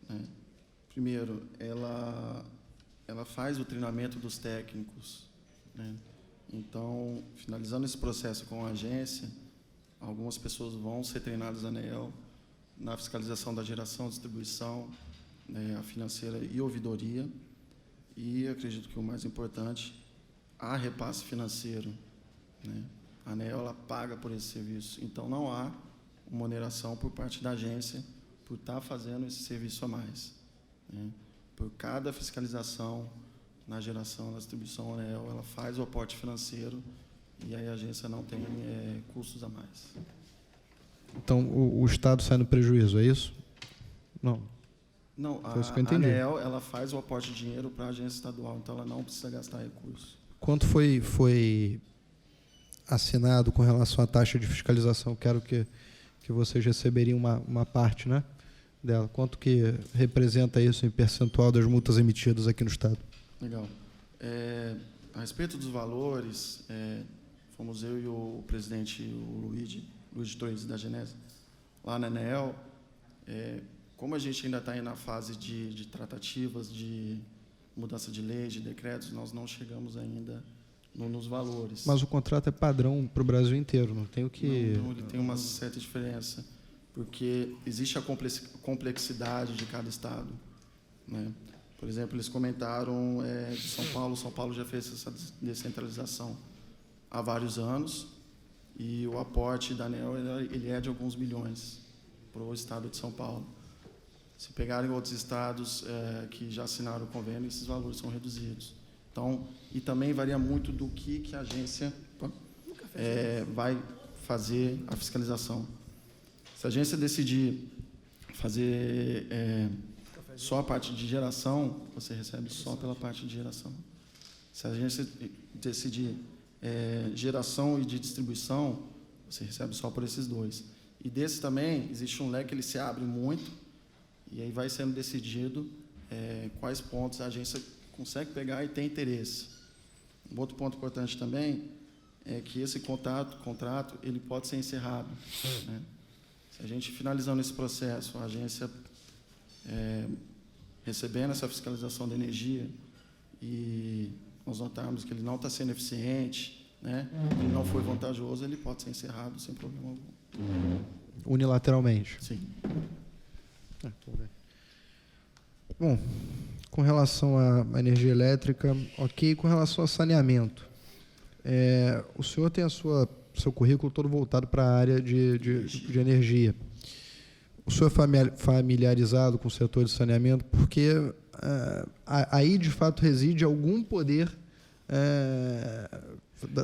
né, primeiro, ela faz o treinamento dos técnicos, né, Então, finalizando esse processo com a agência, algumas pessoas vão ser treinadas na ANEEL na fiscalização da geração, distribuição, né, a financeira e ouvidoria. E acredito que o mais importante, há repasse financeiro, né? A ANEEL ela paga por esse serviço, então não há uma oneração por parte da agência por estar fazendo esse serviço a mais, né? Por cada fiscalização na geração, na distribuição, a ANEEL ela faz o aporte financeiro e aí a agência não tem custos a mais. Então, o Estado sai no prejuízo, é isso? Não. Não, Foi isso que eu a entendi. ANEEL ela faz o aporte de dinheiro para a agência estadual, então ela não precisa gastar recursos. Quanto foi assinado com relação à taxa de fiscalização? Quero que vocês receberiam uma parte, né, dela. Quanto que representa isso em percentual das multas emitidas aqui no Estado? Legal. A respeito dos valores, fomos eu e o presidente, o Luiz Torres da Genese, lá na ANEEL. Como a gente ainda está aí na fase de tratativas, de mudança de leis, de decretos, nós não chegamos ainda nos valores. Mas o contrato é padrão para o Brasil inteiro, não tem o que... Não, ele tem uma certa diferença, porque existe a complexidade de cada estado, né? Por exemplo, eles comentaram de São Paulo já fez essa descentralização há vários anos, e o aporte da ANEEL ele é de alguns milhões para o estado de São Paulo. Se pegarem outros estados que já assinaram o convênio, esses valores são reduzidos. Então, e também varia muito do que a agência vai fazer a fiscalização. Se a agência decidir fazer só a parte de geração, você recebe só pela parte de geração. Se a agência decidir geração e de distribuição, você recebe só por esses dois. E desse também, existe um leque, ele se abre muito, e aí vai sendo decidido quais pontos a agência consegue pegar e tem interesse. Um outro ponto importante também é que esse contrato ele pode ser encerrado, né? Se a gente, finalizando esse processo, a agência recebendo essa fiscalização da energia e nós notarmos que ele não está sendo eficiente, né, ele não foi vantajoso, ele pode ser encerrado sem problema algum. Unilateralmente? Sim. Bom, com relação à energia elétrica, ok. Com relação ao saneamento, o senhor tem seu currículo todo voltado para a área de energia. O senhor é familiarizado com o setor de saneamento? Porque aí, de fato, reside algum poder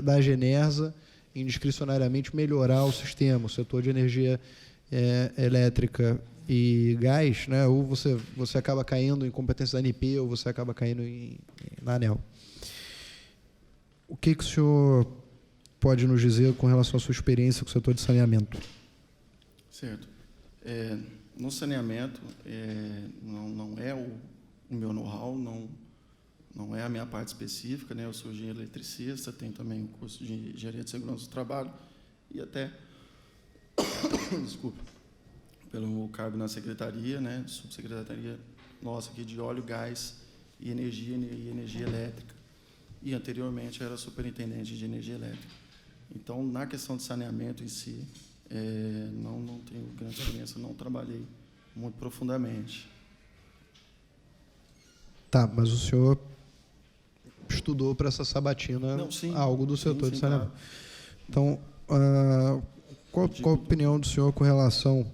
da Genersa em discricionariamente melhorar o sistema, o setor de energia elétrica e gás, né? Ou você acaba caindo em competência da ANP, ou você acaba caindo na ANEEL. O que o senhor pode nos dizer com relação à sua experiência com o setor de saneamento? Certo. No saneamento, não é o meu know-how, não é a minha parte específica, né? Eu sou engenheiro eletricista, tenho também o curso de engenharia de segurança do trabalho e até, desculpa, pelo cargo na secretaria, né? Subsecretaria nossa aqui de óleo, gás e energia elétrica. E anteriormente era superintendente de energia elétrica. Então, na questão de saneamento em si, não tenho grande experiência, não trabalhei muito profundamente. Tá, mas o senhor estudou para essa sabatina algo do setor de saneamento. Claro. Então, qual a opinião do senhor com relação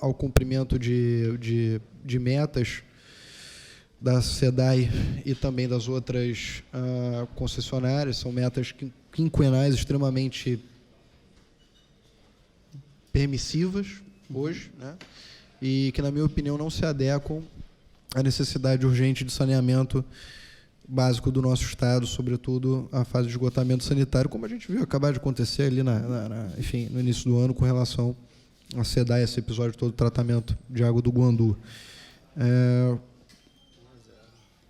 ao cumprimento de metas da SEDAI e também das outras concessionárias? São metas quinquenais extremamente permissivas hoje, né? E que, na minha opinião, não se adequam à necessidade urgente de saneamento básico do nosso Estado, sobretudo a fase de esgotamento sanitário, como a gente viu acabar de acontecer ali enfim, no início do ano com relação a SEDAI, esse episódio todo do tratamento de água do Guandu.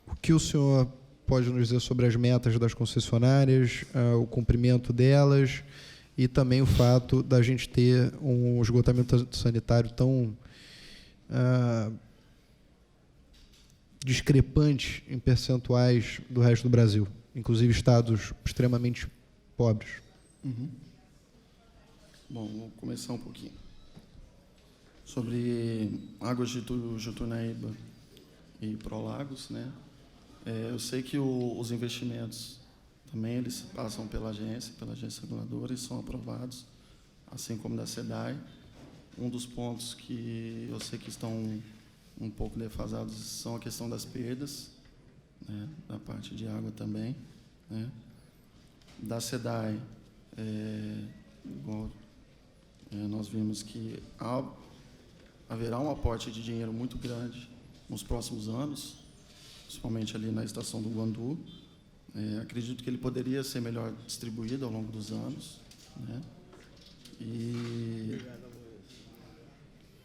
O que o senhor pode nos dizer sobre as metas das concessionárias, o cumprimento delas e também o fato da gente ter um esgotamento sanitário tão discrepante em percentuais do resto do Brasil? inclusive estados extremamente pobres. Bom, vou começar um pouquinho. Sobre Águas de Jutunaíba e Prolagos, né? Eu sei que os investimentos também eles passam pela agência reguladora e são aprovados, assim como da SEDAI. Um dos pontos que eu sei que estão um pouco defasados são a questão das perdas, né, da parte de água também, né. Da SEDAI, igual nós vimos que haverá um aporte de dinheiro muito grande nos próximos anos, principalmente ali na estação do Guandu. Acredito que ele poderia ser melhor distribuído ao longo dos anos, né. E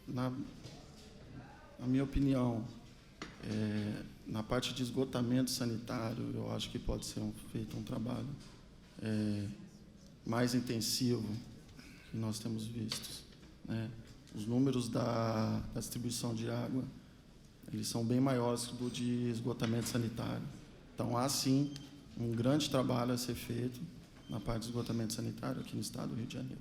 na minha opinião, na parte de esgotamento sanitário, eu acho que pode ser feito um trabalho mais intensivo que nós temos visto, né? Os números da distribuição de água, eles são bem maiores do de esgotamento sanitário. Então, há, sim, um grande trabalho a ser feito na parte de esgotamento sanitário aqui no estado do Rio de Janeiro.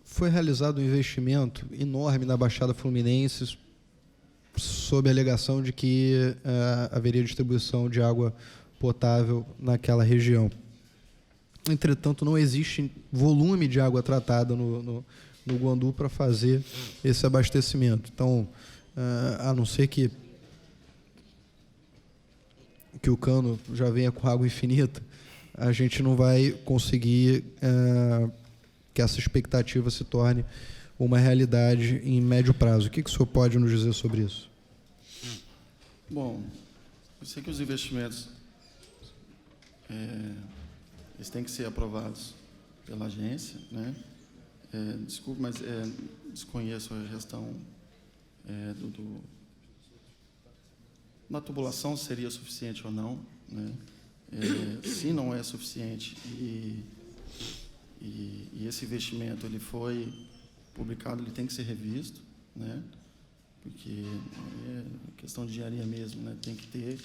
Foi realizado um investimento enorme na Baixada Fluminense sob a alegação de que haveria distribuição de água potável naquela região. Entretanto, não existe volume de água tratada no Guandu para fazer esse abastecimento. Então, a não ser que o cano já venha com água infinita, a gente não vai conseguir que essa expectativa se torne uma realidade em médio prazo. O que o senhor pode nos dizer sobre isso? Bom, eu sei que os investimentos eles têm que ser aprovados pela agência, né? Desculpe, mas desconheço a questão na tubulação seria suficiente ou não, né? Se não é suficiente e esse investimento ele foi publicado, ele tem que ser revisto, né? Porque é questão de engenharia mesmo, né? Tem que ter,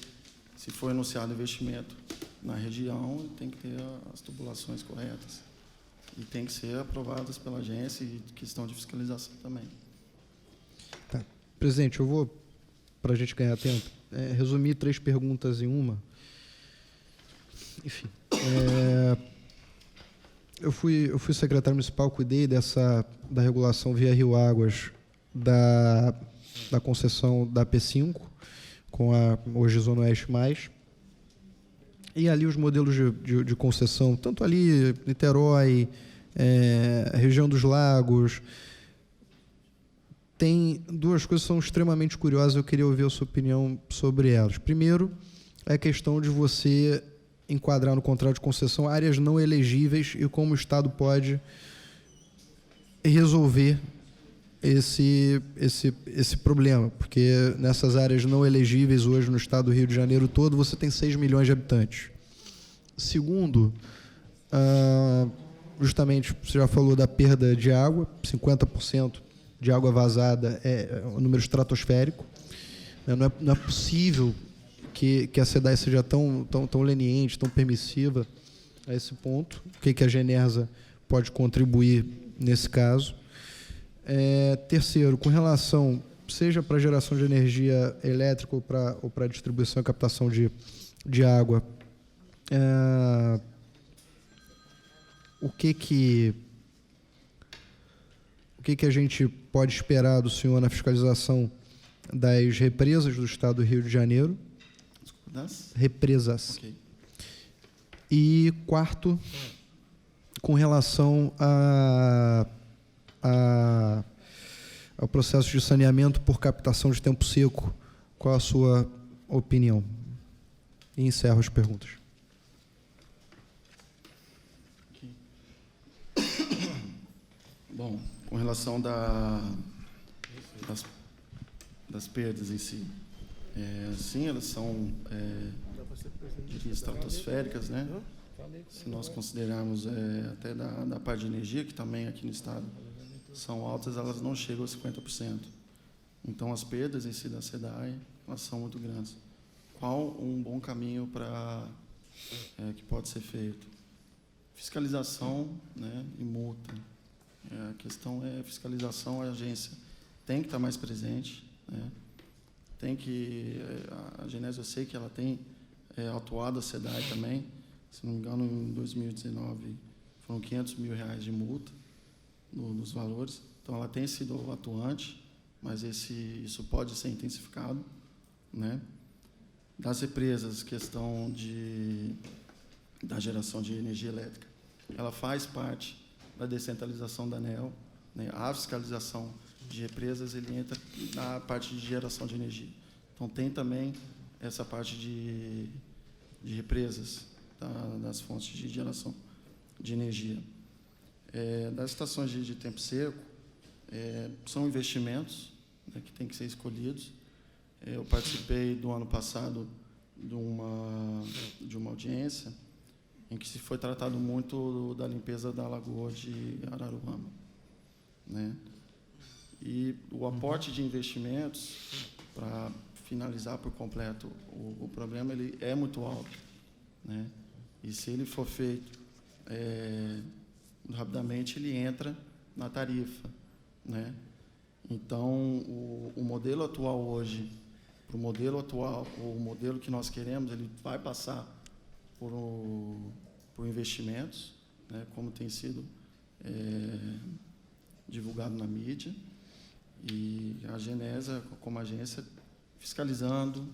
se for anunciado investimento na região, tem que ter as tubulações corretas e tem que ser aprovadas pela agência e questão de fiscalização também. Tá. Presidente, eu vou, para a gente ganhar tempo, resumir 3 perguntas em uma. Enfim, eu fui secretário municipal, cuidei da regulação via Rio Águas da concessão da P5, com a hoje Zona Oeste Mais, e ali os modelos de concessão, tanto ali Niterói, região dos Lagos, tem 2 coisas que são extremamente curiosas, eu queria ouvir a sua opinião sobre elas. Primeiro, é a questão de você enquadrar no contrato de concessão áreas não elegíveis e como o Estado pode resolver esse problema, porque nessas áreas não elegíveis hoje no estado do Rio de Janeiro todo, você tem 6 milhões de habitantes. Segundo, justamente, você já falou da perda de água, 50% de água vazada é um número estratosférico. Não é possível que a SEDAI seja tão leniente, tão permissiva a esse ponto. O que a Genersa pode contribuir nesse caso? Terceiro, com relação, seja para geração de energia elétrica ou para distribuição e captação de água, o que a gente pode esperar do senhor na fiscalização das represas do estado do Rio de Janeiro? Das? Represas. Okay. E quarto, com relação ao processo de saneamento por captação de tempo seco, qual a sua opinião? E encerro as perguntas. Okay. Bom, com relação das perdas em si, sim, elas são estratosféricas, né? Se nós considerarmos até da parte de energia, que também aqui no estado são altas, elas não chegam a 50%. Então, as perdas em si da SEDAI, elas são muito grandes. qual um bom caminho que pode ser feito? Fiscalização, né, e multa. A questão é fiscalização, a agência tem que estar mais presente, né? Tem que a Genésio, eu sei que ela tem atuado, a SEDAI também, se não me engano, em 2019 foram R$500 mil de multa nos valores. Então, ela tem sido atuante, mas isso pode ser intensificado, né? Das represas, questão da geração de energia elétrica, ela faz parte da descentralização da ANEEL, né? A fiscalização de represas, ele entra na parte de geração de energia. Então, tem também essa parte de represas, das fontes de geração de energia. Das estações de tempo seco, são investimentos, né, que têm que ser escolhidos. Eu participei do ano passado de uma audiência em que se foi tratado muito da limpeza da Lagoa de Araruama, né? E o aporte de investimentos, para finalizar por completo o problema, ele é muito alto, né? E se ele for feito rapidamente, ele entra na tarifa, né? Então, o modelo atual hoje, para o modelo atual, o modelo que nós queremos, ele vai passar por investimentos, né, como tem sido divulgado na mídia, e a Genesa, como agência, fiscalizando,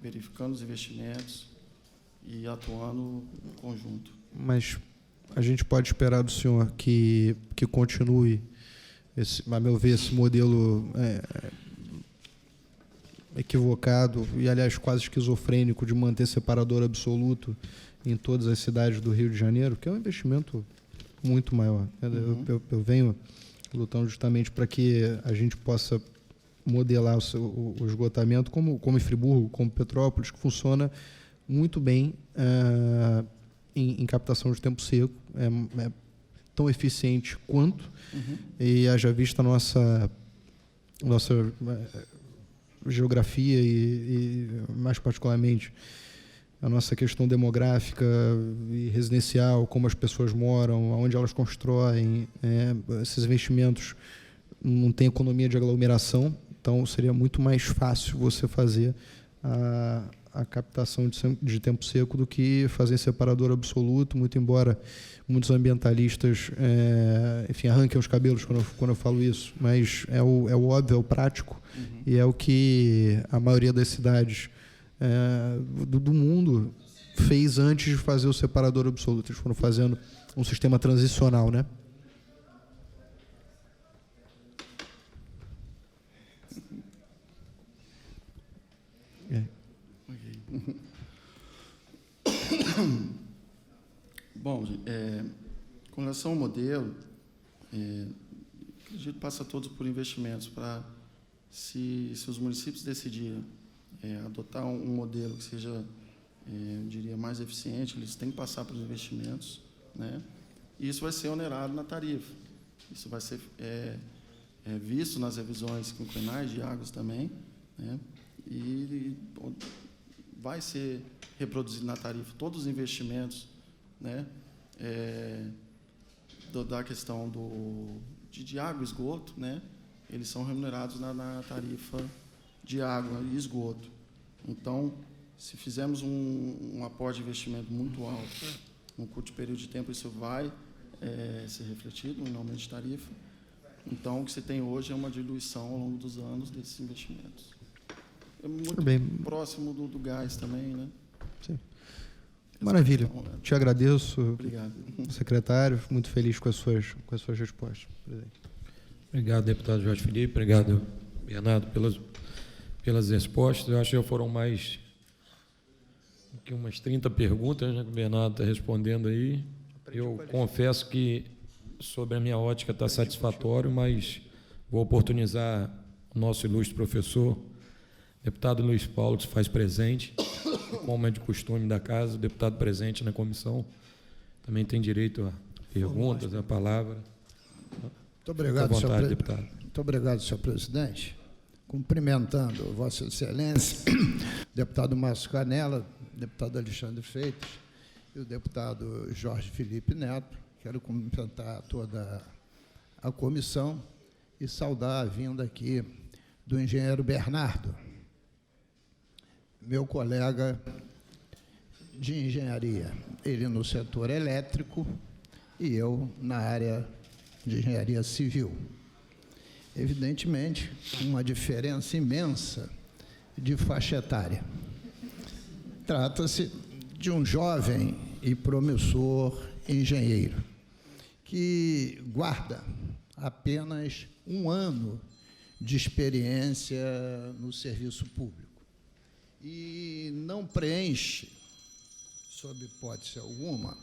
verificando os investimentos e atuando em conjunto. Mas a gente pode esperar do senhor que continue, a meu ver, esse modelo equivocado e, aliás, quase esquizofrênico de manter separador absoluto em todas as cidades do Rio de Janeiro, que é um investimento muito maior. Eu venho lutando justamente para que a gente possa modelar o esgotamento como em Friburgo, como Petrópolis, que funciona muito bem em captação de tempo seco, é tão eficiente quanto, e haja vista a nossa geografia e, mais particularmente, a nossa questão demográfica e residencial, como as pessoas moram, onde elas constroem, esses investimentos não têm economia de aglomeração, então seria muito mais fácil você fazer a captação de tempo seco do que fazer separador absoluto, muito embora muitos ambientalistas, enfim, arranquem os cabelos quando eu falo isso, mas é o óbvio, é o prático, e é o que a maioria das cidades do mundo fez antes de fazer o separador absoluto. Eles foram fazendo um sistema transicional, né? Bom, com relação ao modelo, acredito que passa todos por investimentos para, se os municípios decidirem adotar um modelo que seja, eu diria, mais eficiente, eles têm que passar por investimentos, né? E isso vai ser onerado na tarifa. Isso vai ser visto nas revisões quinquenais de águas também, né? E vai ser reproduzido na tarifa todos os investimentos, né, da questão de água e esgoto, né, eles são remunerados na tarifa de água e esgoto. Então, se fizermos um aporte de investimento muito alto, num curto período de tempo, isso vai ser refletido no aumento de tarifa. Então, o que se tem hoje é uma diluição ao longo dos anos desses investimentos. É muito próximo do gás também, né? Sim. Maravilha. Te agradeço, obrigado, secretário. Muito feliz com as suas respostas. Obrigado, deputado Jorge Felipe. Obrigado, Bernardo, pelas respostas. Eu acho que já foram mais que umas 30 perguntas, né, que o Bernardo está respondendo aí. Eu confesso que, sobre a minha ótica, está satisfatório, mas vou oportunizar o nosso ilustre professor, deputado Luiz Paulo, que se faz presente, como é de costume da casa, o deputado presente na comissão também tem direito a perguntas, a palavra. Muito obrigado, Fique à vontade, deputado. Muito obrigado, senhor presidente. cumprimentando Vossa Excelência, deputado Márcio Canella, deputado Alexandre Freitas e o deputado Jorge Felipe Neto. Quero cumprimentar toda a comissão e saudar a vinda aqui do engenheiro Bernardo, meu colega de engenharia, ele no setor elétrico e eu na área de engenharia civil. Evidentemente, uma diferença imensa de faixa etária. Trata-se de um jovem e promissor engenheiro que guarda apenas 1 ano de experiência no serviço público e não preenche, sob hipótese alguma,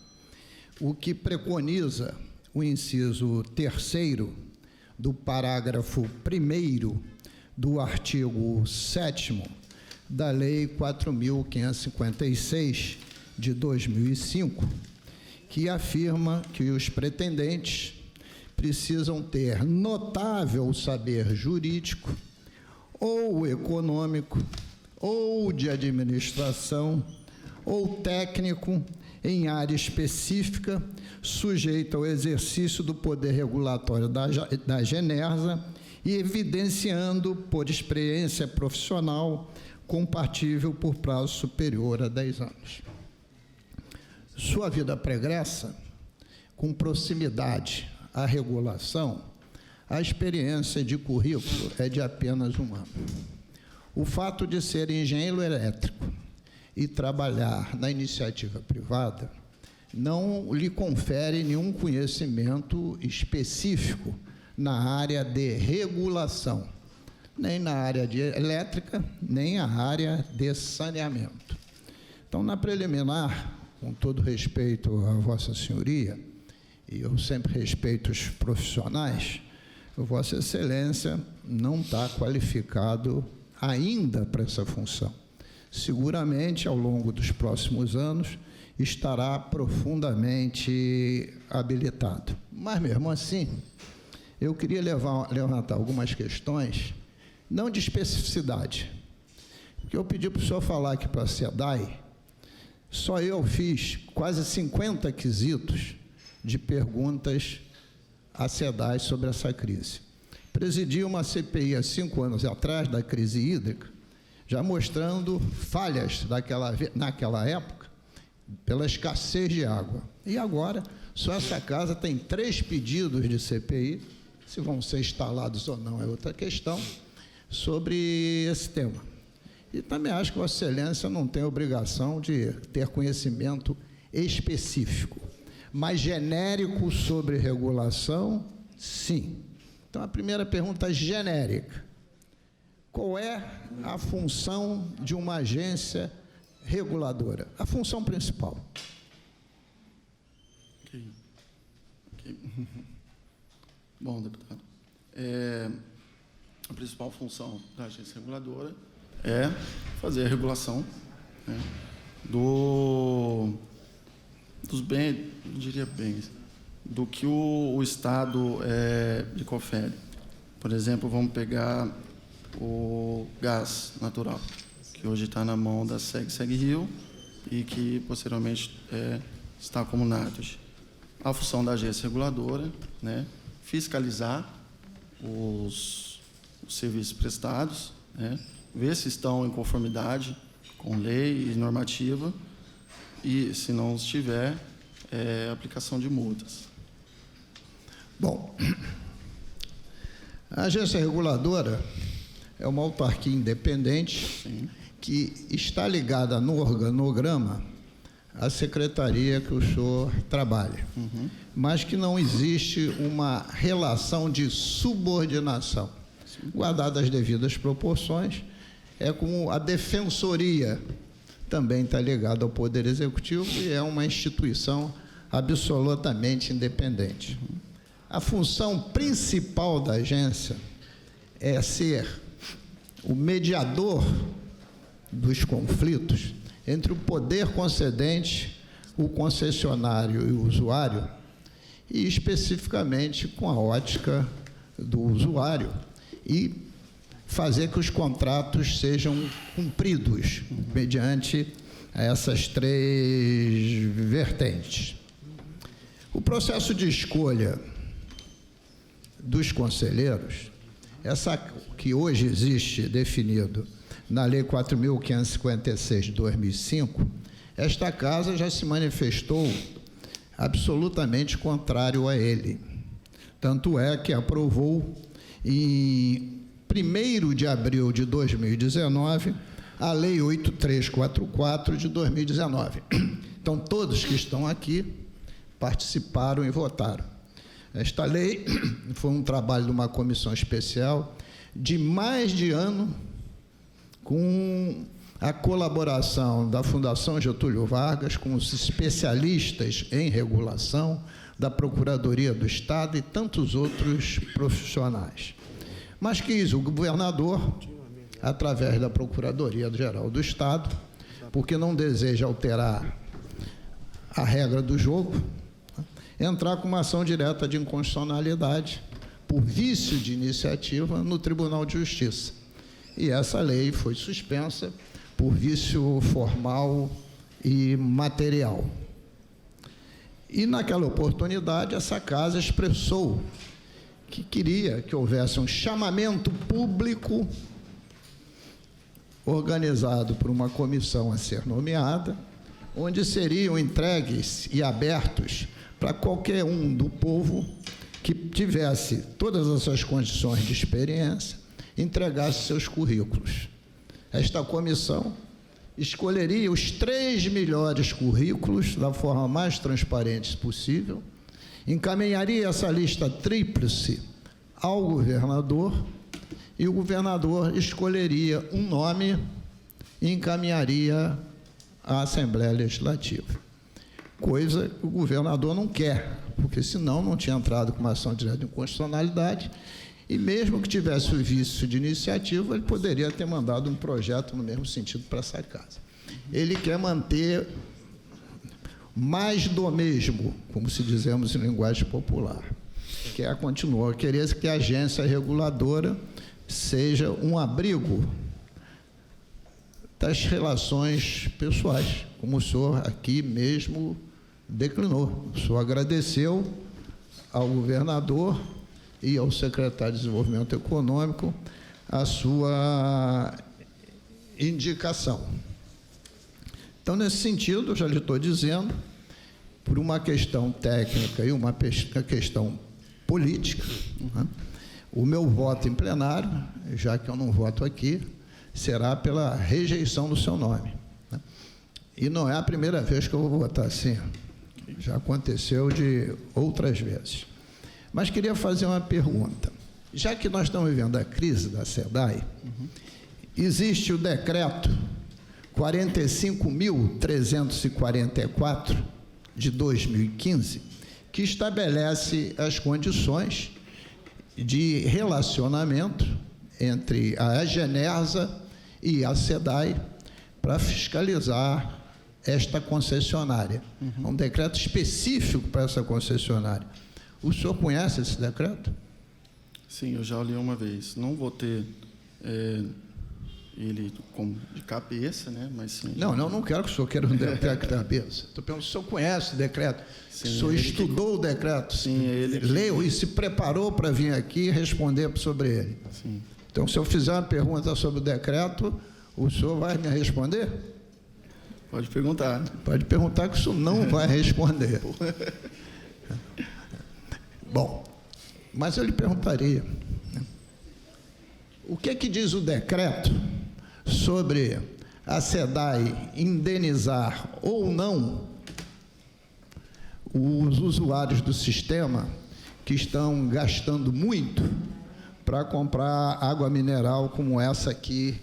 o que preconiza o inciso 3º do parágrafo 1º do artigo 7º da Lei 4.556, de 2005, que afirma que os pretendentes precisam ter notável saber jurídico ou econômico ou de administração ou técnico em área específica, sujeita ao exercício do poder regulatório da Genersa e evidenciando, por experiência profissional, compatível por prazo superior a 10 anos. Sua vida pregressa, com proximidade à regulação, a experiência de currículo é de apenas 1 ano. O fato de ser engenheiro elétrico e trabalhar na iniciativa privada não lhe confere nenhum conhecimento específico na área de regulação, nem na área de elétrica, nem na área de saneamento. Então, na preliminar, com todo respeito a Vossa Senhoria, e eu sempre respeito os profissionais, Vossa Excelência não está qualificado ainda para essa função. Seguramente, ao longo dos próximos anos, estará profundamente habilitado. Mas, mesmo assim, eu queria levantar algumas questões, não de especificidade, porque eu pedi para o senhor falar aqui para a SEDAI, só eu fiz quase 50 quesitos de perguntas à SEDAI sobre essa crise. Presidi uma CPI há 5 anos atrás, da crise hídrica, já mostrando falhas naquela época, pela escassez de água. E agora, só essa casa tem 3 pedidos de CPI, se vão ser instalados ou não é outra questão, sobre esse tema. E também acho que Vossa Excelência não tem obrigação de ter conhecimento específico, mas genérico sobre regulação, sim. Então, a primeira pergunta genérica: qual é a função de uma agência reguladora? A função principal. Ok. Bom, deputado, a principal função da agência reguladora é fazer a regulação, né, dos bens, não diria bens, do que o Estado lhe confere. Por exemplo, vamos pegar o gás natural, que hoje está na mão da SEG-Rio e que, posteriormente, está como NATOS. A função da agência reguladora, né, fiscalizar os serviços prestados, né, ver se estão em conformidade com lei e normativa e, se não estiver, aplicação de multas. Bom, a agência reguladora é uma autarquia independente, sim, que está ligada no organograma à secretaria que o senhor trabalha, mas que não existe uma relação de subordinação. Sim. Guardadas as devidas proporções, é como a defensoria também está ligada ao Poder Executivo e é uma instituição absolutamente independente. A função principal da agência é ser o mediador dos conflitos entre o poder concedente, o concessionário e o usuário, e especificamente com a ótica do usuário, e fazer que os contratos sejam cumpridos mediante essas 3 vertentes. O processo de escolha dos conselheiros, essa que hoje existe definido na Lei 4.556 de 2005, esta casa já se manifestou absolutamente contrário a ele. Tanto é que aprovou, em 1º de abril de 2019, a Lei 8344 de 2019. Então, todos que estão aqui participaram e votaram. Esta lei foi um trabalho de uma comissão especial de mais de ano, com a colaboração da Fundação Getúlio Vargas, com os especialistas em regulação, da Procuradoria do Estado e tantos outros profissionais. Mas quis o governador, através da Procuradoria-Geral do Estado, porque não deseja alterar a regra do jogo, entrar com uma ação direta de inconstitucionalidade por vício de iniciativa no Tribunal de Justiça. E essa lei foi suspensa por vício formal e material. E, naquela oportunidade, essa casa expressou que queria que houvesse um chamamento público organizado por uma comissão a ser nomeada, onde seriam entregues e abertos para qualquer um do povo que tivesse todas essas condições de experiência, entregasse seus currículos. Esta comissão escolheria os 3 melhores currículos da forma mais transparente possível, encaminharia essa lista tríplice ao governador, e o governador escolheria um nome e encaminharia à Assembleia Legislativa. Coisa que o governador não quer, porque senão não tinha entrado com uma ação direta de inconstitucionalidade, e mesmo que tivesse o vício de iniciativa, ele poderia ter mandado um projeto no mesmo sentido para essa casa. Ele quer manter mais do mesmo, como se dizemos em linguagem popular, quer continuar, querer que a agência reguladora seja um abrigo das relações pessoais, como o senhor aqui mesmo declinou. O senhor agradeceu ao governador e ao secretário de Desenvolvimento Econômico a sua indicação. Então, nesse sentido, eu já lhe estou dizendo, por uma questão técnica e uma questão política, né, o meu voto em plenário, já que eu não voto aqui, será pela rejeição do seu nome, né? E não é a primeira vez que eu vou votar assim, já aconteceu de outras vezes. Mas queria fazer uma pergunta. Já que nós estamos vivendo a crise da SEDAI, existe o decreto 45.344 de 2015, que estabelece as condições de relacionamento entre a Agenersa e a SEDAI para fiscalizar esta concessionária. É um decreto específico para essa concessionária. O senhor conhece esse decreto? Sim, eu já li uma vez. Não vou ter ele de cabeça, né? Mas sim. Não quero que o senhor queira um decreto de cabeça. Estou perguntando se o senhor conhece o decreto. Sim, o senhor estudou o decreto? Sim, ele leu e se preparou para vir aqui responder sobre ele. Sim. Então, se eu fizer uma pergunta sobre o decreto, o senhor vai me responder? Pode perguntar. Pode perguntar que o senhor não vai responder. Bom, mas eu lhe perguntaria, o que diz o decreto sobre a SEDAI indenizar ou não os usuários do sistema que estão gastando muito para comprar água mineral como essa aqui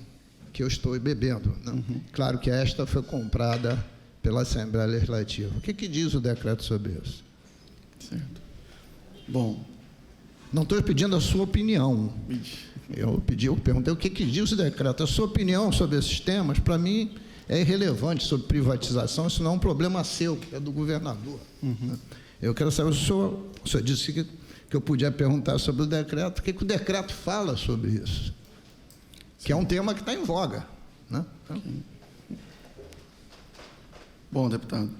que eu estou bebendo, né? Claro que esta foi comprada pela Assembleia Legislativa. O que diz o decreto sobre isso? Certo. Bom, não estou pedindo a sua opinião. Eu perguntei o que diz o decreto. A sua opinião sobre esses temas, para mim, é irrelevante sobre privatização. Isso não é um problema seu, é do governador. Eu quero saber, o senhor disse que eu podia perguntar sobre o decreto. O que o decreto fala sobre isso? que é um tema que está em voga, né? Então, Bom, deputado,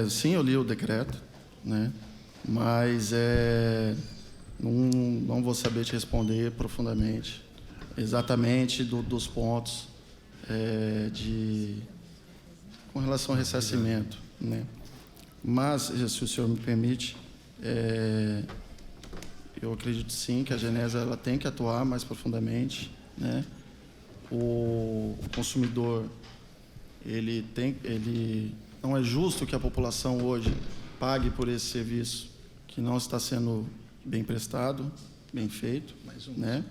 sim, eu li o decreto, né? Mas não vou saber te responder profundamente, exatamente dos pontos com relação ao ressarcimento, né? Mas, se o senhor me permite, eu acredito sim que a Genesa ela tem que atuar mais profundamente, né? O consumidor, ele não é justo que a população hoje pague por esse serviço que não está sendo bem prestado, bem feito, né?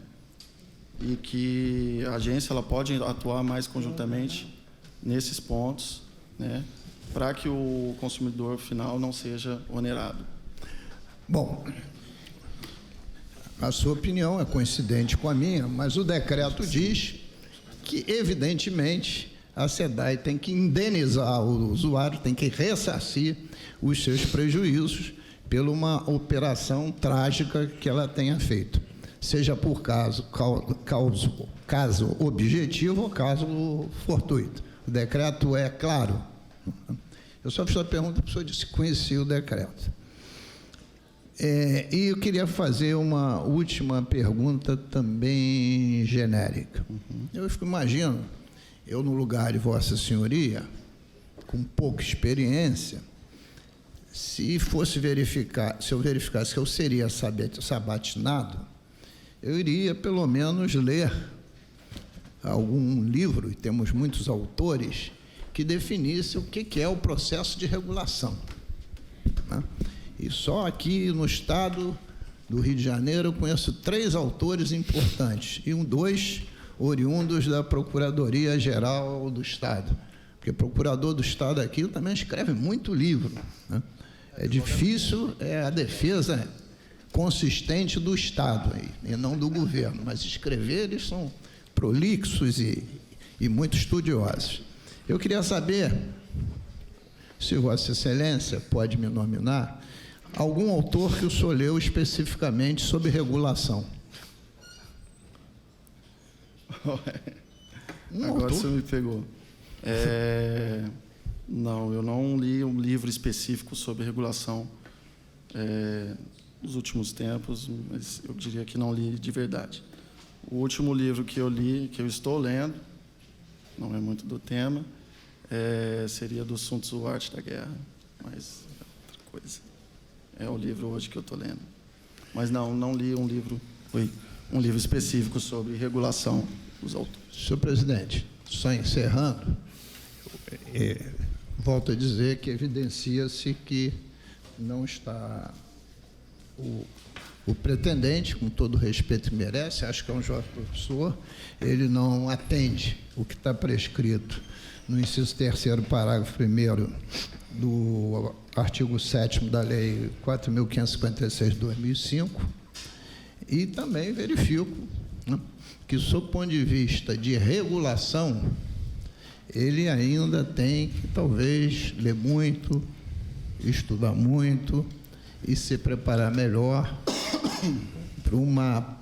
E que a agência ela pode atuar mais conjuntamente nesses pontos, né? Para que o consumidor final não seja onerado. bom, a sua opinião é coincidente com a minha, mas o decreto diz que, evidentemente, a SEDAI tem que indenizar o usuário, tem que ressarcir os seus prejuízos por uma operação trágica que ela tenha feito, seja por caso objetivo ou caso fortuito. O decreto é claro. Eu só fiz a pergunta para o senhor se conhecia o decreto. E eu queria fazer uma última pergunta também genérica. Eu imagino, eu no lugar de Vossa Senhoria, com pouca experiência, se eu verificasse que eu seria sabatinado, eu iria pelo menos ler algum livro, e temos muitos autores, que definisse o que é o processo de regulação, né? E só aqui no estado do Rio de Janeiro eu conheço 3 autores importantes, e 2 oriundos da Procuradoria-Geral do Estado, porque o procurador do Estado aqui também escreve muito livro, né? É difícil, a defesa consistente do Estado, e não do governo, mas escrever, eles são prolixos e muito estudiosos. Eu queria saber se Vossa Excelência pode me nominar algum autor que o senhor leu especificamente sobre regulação. Agora você me pegou. Não, eu não li um livro específico sobre regulação nos últimos tempos, mas eu diria que não li de verdade. O último livro que eu li, que eu estou lendo, não é muito do tema, seria do Sun Tzu, Arte da Guerra, mas é outra coisa. É o livro hoje que eu estou lendo. Mas não li um livro específico sobre regulação dos autores. Senhor presidente, só encerrando, volto a dizer que evidencia-se que não está o pretendente, com todo o respeito que merece, acho que é um jovem professor, ele não atende o que está prescrito no inciso 3º, parágrafo 1º do artigo 7º da Lei 4.556 de 2005, e também verifico, né, que, sob o ponto de vista de regulação, ele ainda tem que, talvez, ler muito, estudar muito e se preparar melhor para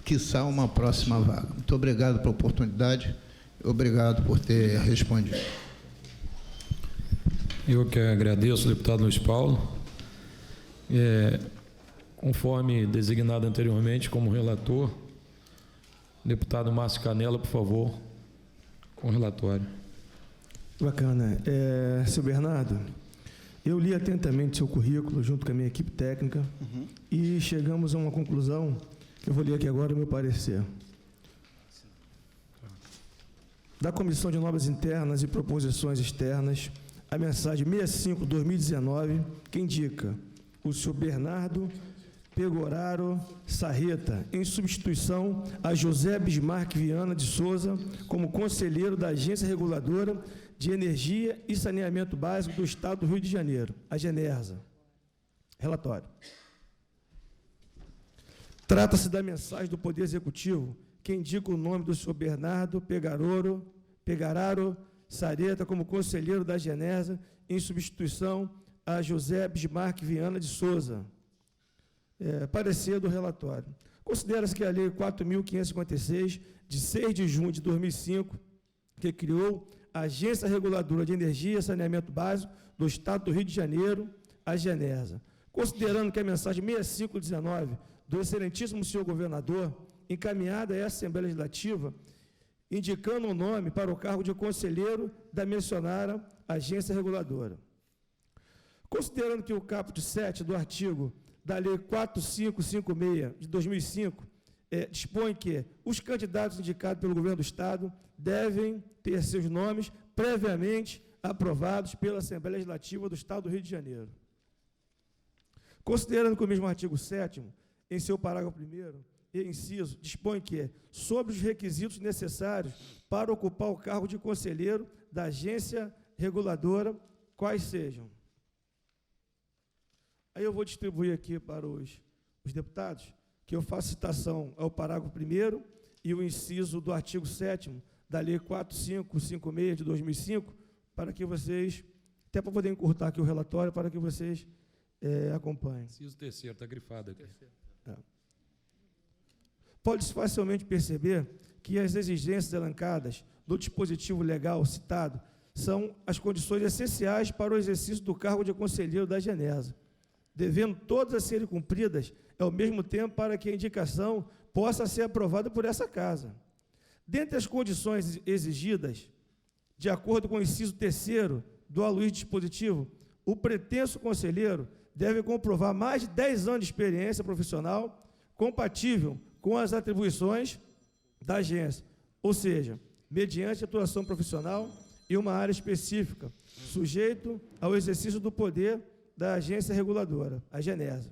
quiçá, uma próxima vaga. Muito obrigado pela oportunidade, obrigado por ter respondido. Eu que agradeço, deputado Luiz Paulo. Conforme designado anteriormente como relator, deputado Márcio Canela, por favor, com o relatório. Bacana. Seu Bernardo, eu li atentamente seu currículo junto com a minha equipe técnica e chegamos a uma conclusão que eu vou ler aqui agora o meu parecer. Da Comissão de Normas Internas e Proposições Externas, a mensagem 65/2019, que indica o senhor Bernardo Pegoraro Sarreta, em substituição a José Bismarck Viana de Souza, como conselheiro da Agência Reguladora de Energia e Saneamento Básico do Estado do Rio de Janeiro, a Genersa. Relatório. Trata-se da mensagem do Poder Executivo, que indica o nome do senhor Bernardo Pegararo Sarreta como conselheiro da Genersa, em substituição a José Bismarck Viana de Souza. Parecer do relatório. Considera-se que a Lei 4.556, de 6 de junho de 2005, que criou a Agência Reguladora de Energia e Saneamento Básico do Estado do Rio de Janeiro, a Genersa. Considerando que a mensagem 6519 do excelentíssimo senhor governador, encaminhada à Assembleia Legislativa, indicando o nome para o cargo de conselheiro da mencionada agência reguladora. Considerando que o caput 7 do artigo da Lei 4556 de 2005 dispõe que os candidatos indicados pelo governo do Estado devem ter seus nomes previamente aprovados pela Assembleia Legislativa do Estado do Rio de Janeiro. Considerando que o mesmo artigo 7º, em seu parágrafo 1º e inciso, dispõe que, sobre os requisitos necessários para ocupar o cargo de conselheiro da agência reguladora, quais sejam. Aí eu vou distribuir aqui para os deputados, que eu faço citação ao parágrafo 1º e o inciso do artigo 7º da Lei 4556 de 2005, para que vocês, até para poder encurtar aqui o relatório, para que vocês acompanhem. Inciso 3º, está grifado aqui. Pode-se facilmente perceber que as exigências elencadas do dispositivo legal citado são as condições essenciais para o exercício do cargo de conselheiro da Genersa, devendo todas a serem cumpridas ao mesmo tempo para que a indicação possa ser aprovada por essa Casa. Dentre as condições exigidas, de acordo com o inciso 3º do aluído dispositivo, o pretenso conselheiro deve comprovar mais de 10 anos de experiência profissional compatível com as atribuições da agência, ou seja, mediante atuação profissional e uma área específica, sujeito ao exercício do poder da agência reguladora, a Genersa.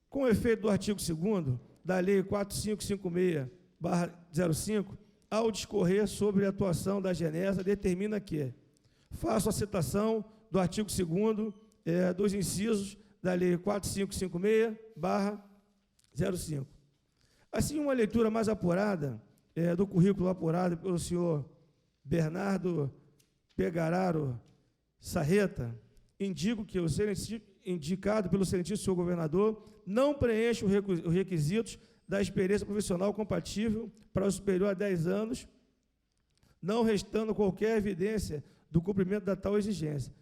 Com efeito do artigo 2º da Lei 4556/05, ao discorrer sobre a atuação da Genersa, determina que, faço a citação do artigo 2º dos incisos da Lei 4556/05. Assim, uma leitura mais apurada do currículo apurado pelo senhor Bernardo Pegararo Sarreta, indico que o indicado pelo excelentíssimo senhor governador não preenche os requisitos da experiência profissional compatível para o superior a 10 anos, não restando qualquer evidência do cumprimento da tal exigência,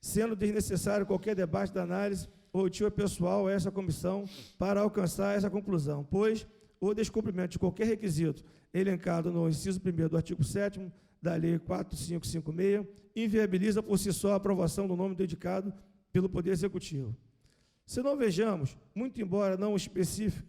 sendo desnecessário qualquer debate da análise ou tio pessoal a essa comissão para alcançar essa conclusão, pois o descumprimento de qualquer requisito elencado no inciso 1º do artigo 7º da Lei 4556 inviabiliza por si só a aprovação do nome dedicado pelo Poder Executivo. Se não vejamos, muito embora não especifique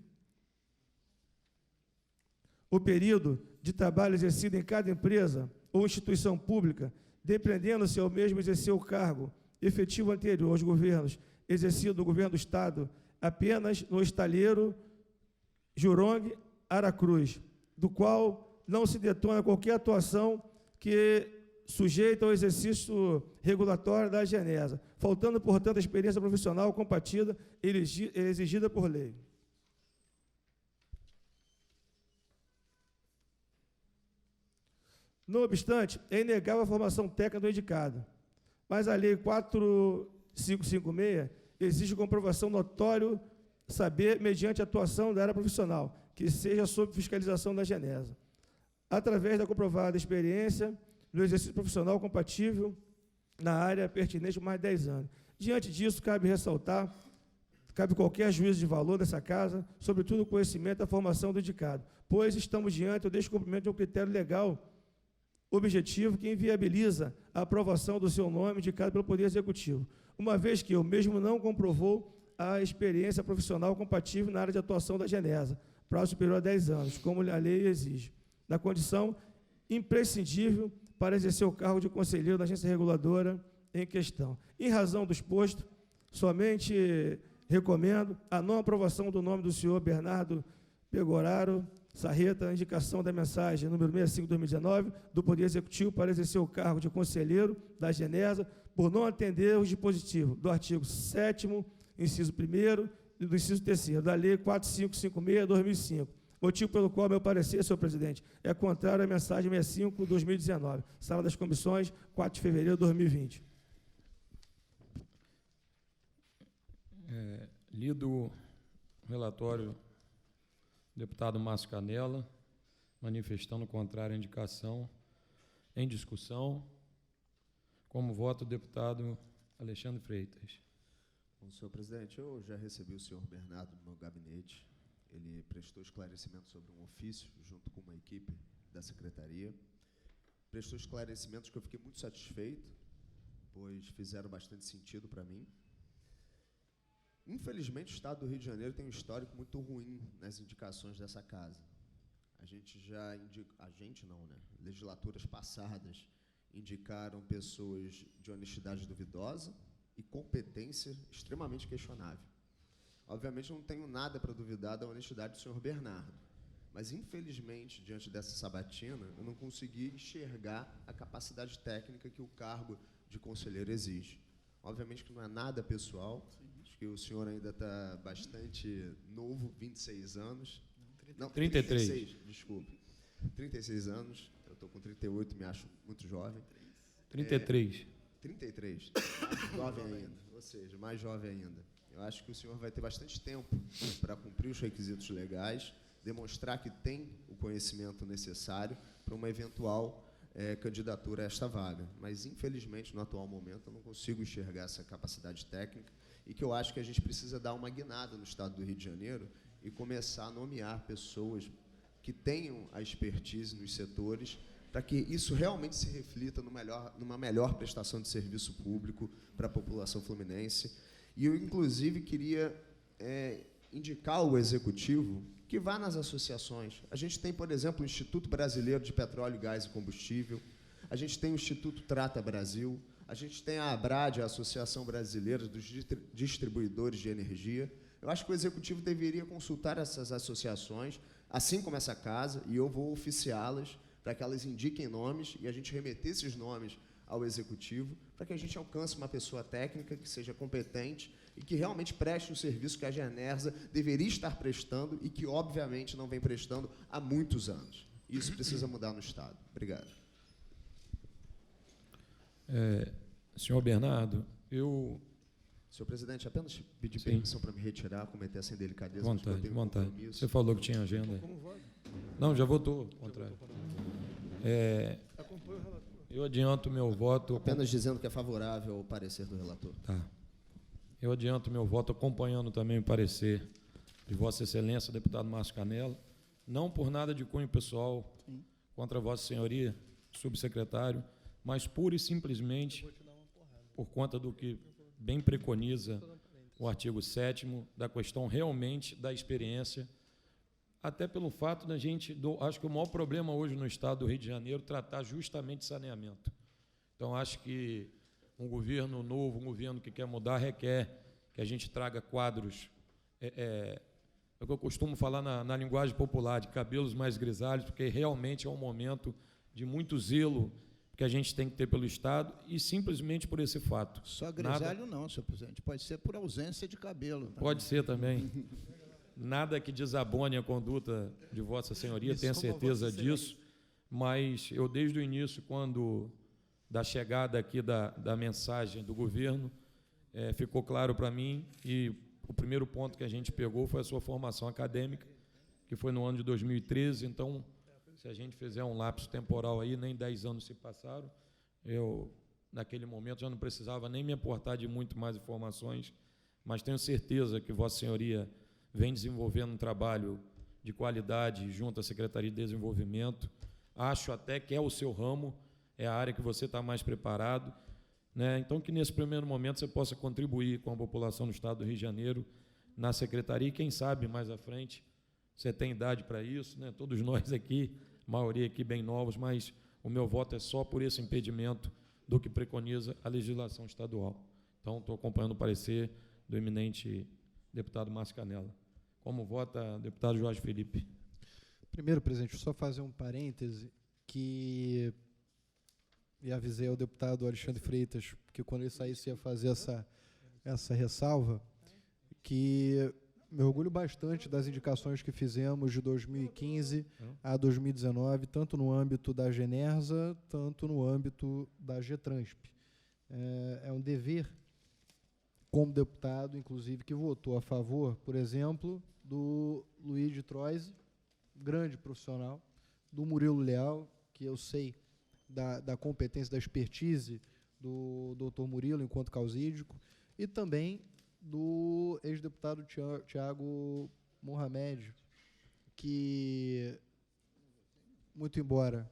o período de trabalho exercido em cada empresa ou instituição pública, dependendo-se ao mesmo exercer o cargo efetivo anterior aos governos exercido do governo do Estado apenas no estaleiro Jurong Aracruz, do qual não se detona qualquer atuação que sujeita ao exercício regulatório da Genersa, faltando, portanto, a experiência profissional compatível exigida por lei. Não obstante, é inegável a formação técnica do indicado, mas a Lei 4556 exige comprovação notório saber mediante atuação da área profissional, que seja sob fiscalização da Genersa, através da comprovada experiência no exercício profissional compatível na área pertinente por mais de 10 anos. Diante disso, cabe qualquer juízo de valor dessa Casa, sobretudo o conhecimento da formação do indicado, pois estamos diante do descumprimento de um critério legal objetivo que inviabiliza a aprovação do seu nome indicado pelo Poder Executivo, uma vez que o mesmo não comprovou a experiência profissional compatível na área de atuação da Genersa, prazo superior a 10 anos, como a lei exige, na condição imprescindível para exercer o cargo de conselheiro da agência reguladora em questão. Em razão do exposto, somente recomendo a não aprovação do nome do senhor Bernardo Pegoraro Sarreta, a indicação da mensagem número 65/2019 do Poder Executivo para exercer o cargo de conselheiro da Genersa, por não atender os dispositivos do artigo 7º, inciso 1º e do inciso 3º da Lei 4556/2005. Motivo pelo qual, meu parecer, senhor presidente, é contrário à mensagem 65/2019, Sala das Comissões, 4 de fevereiro de 2020. Lido Relatório, deputado Márcio Canela, manifestando contrário à indicação. Em discussão. Como voto, o deputado Alexandre Freitas. Bom, senhor presidente, eu já recebi o senhor Bernardo no meu gabinete. Ele prestou esclarecimento sobre um ofício, junto com uma equipe da secretaria. Prestou esclarecimentos que eu fiquei muito satisfeito, pois fizeram bastante sentido para mim. Infelizmente, o Estado do Rio de Janeiro tem um histórico muito ruim nas indicações dessa casa. A gente já indica... A gente não, né? Legislaturas passadas indicaram pessoas de honestidade duvidosa e competência extremamente questionável. Obviamente, não tenho nada para duvidar da honestidade do senhor Bernardo, mas, infelizmente, diante dessa sabatina, eu não consegui enxergar a capacidade técnica que o cargo de conselheiro exige. Obviamente que não é nada pessoal, acho que o senhor ainda está bastante novo, 26 anos. Não, 33. 36, desculpe. 36 anos, eu estou com 38, me acho muito jovem. 33. 33, mais jovem ainda, ou seja, mais jovem ainda. Eu acho que o senhor vai ter bastante tempo para cumprir os requisitos legais, demonstrar que tem o conhecimento necessário para uma eventual candidatura a esta vaga. Mas, infelizmente, no atual momento, eu não consigo enxergar essa capacidade técnica e que eu acho que a gente precisa dar uma guinada no Estado do Rio de Janeiro e começar a nomear pessoas que tenham a expertise nos setores para que isso realmente se reflita numa melhor prestação de serviço público para a população fluminense. E eu, inclusive, queria indicar ao Executivo que vá nas associações. A gente tem, por exemplo, o Instituto Brasileiro de Petróleo, Gás e Combustível, a gente tem o Instituto Trata Brasil, a gente tem a ABRAD, a Associação Brasileira dos Distribuidores de Energia. Eu acho que o Executivo deveria consultar essas associações, assim como essa casa, e eu vou oficiá-las para que elas indiquem nomes e a gente remeter esses nomes ao Executivo, para que a gente alcance uma pessoa técnica que seja competente e que realmente preste o serviço que a Genersa deveria estar prestando e que, obviamente, não vem prestando há muitos anos. Isso precisa mudar no Estado. Obrigado. Senhor Bernardo, eu... Senhor presidente, apenas pedir Sim. permissão para me retirar, cometer essa indelicadeza. Vontade, vontade. Compromisso. Você falou que tinha agenda. Não, já votou. Contrário. Eu adianto meu voto... Apenas dizendo que é favorável ao parecer do relator. Tá. Eu adianto meu voto acompanhando também o parecer de Vossa Excelência, deputado Márcio Canela, não por nada de cunho pessoal contra Vossa Senhoria, subsecretário, mas pura e simplesmente por conta do que bem preconiza o artigo 7º, da questão realmente da experiência, até pelo fato da gente, acho que o maior problema hoje no Estado do Rio de Janeiro tratar justamente de saneamento. Então, acho que um governo novo, um governo que quer mudar, requer que a gente traga quadros, é o que eu costumo falar na linguagem popular, de cabelos mais grisalhos, porque realmente é um momento de muito zelo que a gente tem que ter pelo Estado e simplesmente por esse fato. Só grisalho não, senhor presidente. Pode ser por ausência de cabelo. Pode ser também. Nada que desabone a conduta de Vossa Senhoria, tenho certeza disso, mas eu, desde o início, quando da chegada aqui da mensagem do governo, ficou claro para mim, e o primeiro ponto que a gente pegou foi a sua formação acadêmica, que foi no ano de 2013, então, se a gente fizer um lapso temporal aí, nem 10 anos se passaram, eu, naquele momento, já não precisava nem me aportar de muito mais informações, mas tenho certeza que Vossa Senhoria vem desenvolvendo um trabalho de qualidade junto à Secretaria de Desenvolvimento. Acho até que é o seu ramo, é a área que você está mais preparado, né? Então, que nesse primeiro momento você possa contribuir com a população do Estado do Rio de Janeiro na Secretaria, e quem sabe mais à frente, você tem idade para isso, né? Todos nós aqui, a maioria aqui bem novos, mas o meu voto é só por esse impedimento do que preconiza a legislação estadual. Então, estou acompanhando o parecer do eminente deputado Márcio Canela. Como vota deputado Jorge Felipe? Primeiro, presidente, só fazer um parêntese que e avisei ao deputado Alexandre Freitas que quando ele saísse ia fazer essa ressalva, que me orgulho bastante das indicações que fizemos de 2015 a 2019, tanto no âmbito da Genersa, tanto no âmbito da Getransp. É um dever, como deputado, inclusive, que votou a favor, por exemplo, do Luiz de Troise, grande profissional, do Murilo Leal, que eu sei da competência, da expertise do doutor Murilo enquanto causídico, e também do ex-deputado Tiago Mohamed, que, muito embora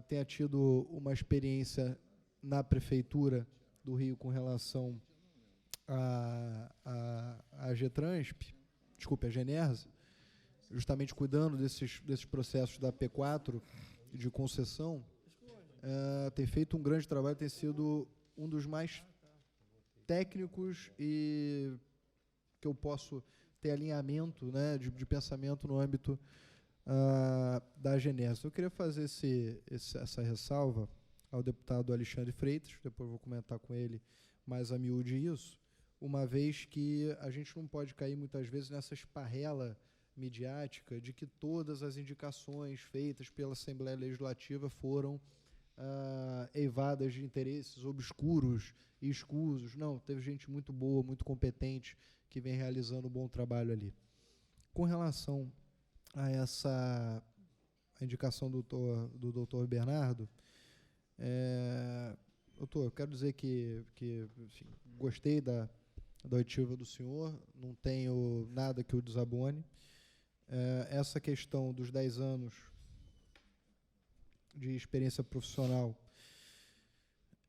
tenha tido uma experiência na prefeitura do Rio com relação a Getransp, desculpe, a Genersa, justamente cuidando desses processos da P4 de concessão, tem feito um grande trabalho, tem sido um dos mais técnicos e que eu posso ter alinhamento, né, de pensamento no âmbito da Genersa. Eu queria fazer essa ressalva ao deputado Alexandre Freitas, depois vou comentar com ele mais a miúde isso, uma vez que a gente não pode cair muitas vezes nessa esparrela midiática de que todas as indicações feitas pela Assembleia Legislativa foram eivadas de interesses obscuros e escusos. Não, teve gente muito boa, muito competente, que vem realizando um bom trabalho ali. Com relação a essa indicação do doutor Bernardo, doutor, eu quero dizer que enfim, gostei da oitiva do senhor, não tenho nada que o desabone. Essa questão dos 10 anos de experiência profissional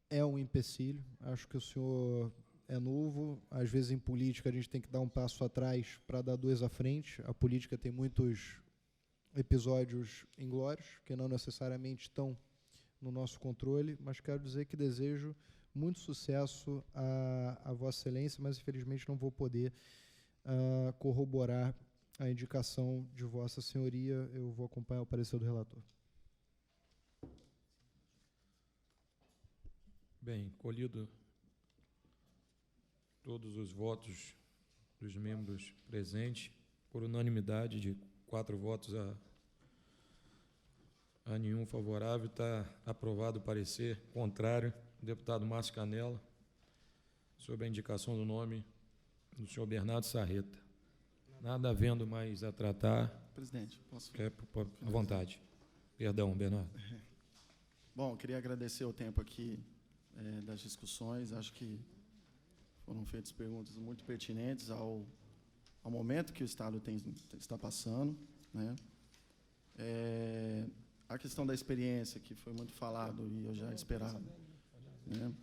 é um empecilho. Acho que o senhor é novo. Às vezes, em política, a gente tem que dar um passo atrás para dar 2 à frente. A política tem muitos episódios inglórios, que não necessariamente estão no nosso controle, mas quero dizer que desejo muito sucesso a Vossa Excelência, mas, infelizmente, não vou poder corroborar a indicação de Vossa Senhoria. Eu vou acompanhar o parecer do relator. Bem, colhido todos os votos dos membros presentes, por unanimidade de 4 votos a nenhum favorável, está aprovado o parecer contrário do deputado Márcio Canella sobre a indicação do nome do senhor Bernardo Sarreta. Nada havendo mais a tratar. Presidente, posso... À vontade. Perdão, Bernardo. Bom, eu queria agradecer o tempo aqui das discussões. Acho que foram feitas perguntas muito pertinentes ao momento que o Estado está passando, né? A questão da experiência, que foi muito falado e eu já esperava, né?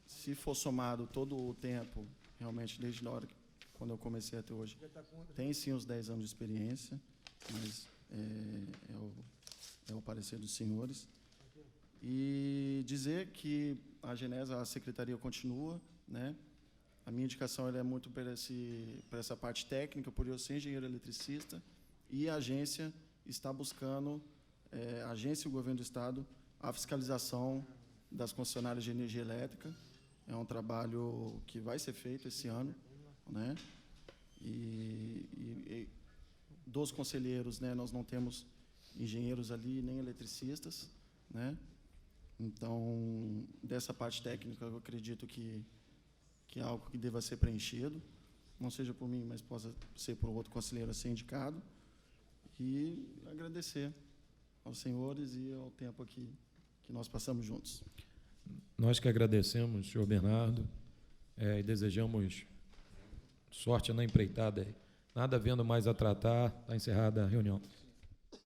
Se for somado todo o tempo, realmente, desde a hora quando eu comecei até hoje, tem sim os 10 anos de experiência, mas é o parecer dos senhores. E dizer que a Genersa, a secretaria continua, né? A minha indicação ela é muito para essa parte técnica, por eu ser engenheiro eletricista, e a agência está buscando, a agência e o governo do Estado, a fiscalização das concessionárias de energia elétrica. É um trabalho que vai ser feito esse ano, né? E dos conselheiros, né, nós não temos engenheiros ali, nem eletricistas, né? Então, dessa parte técnica, eu acredito que é algo que deva ser preenchido, não seja por mim, mas possa ser por outro conselheiro a ser indicado, e agradecer aos senhores e ao tempo aqui que nós passamos juntos. Nós que agradecemos, senhor Bernardo, e desejamos sorte na empreitada. Nada havendo mais a tratar, está encerrada a reunião.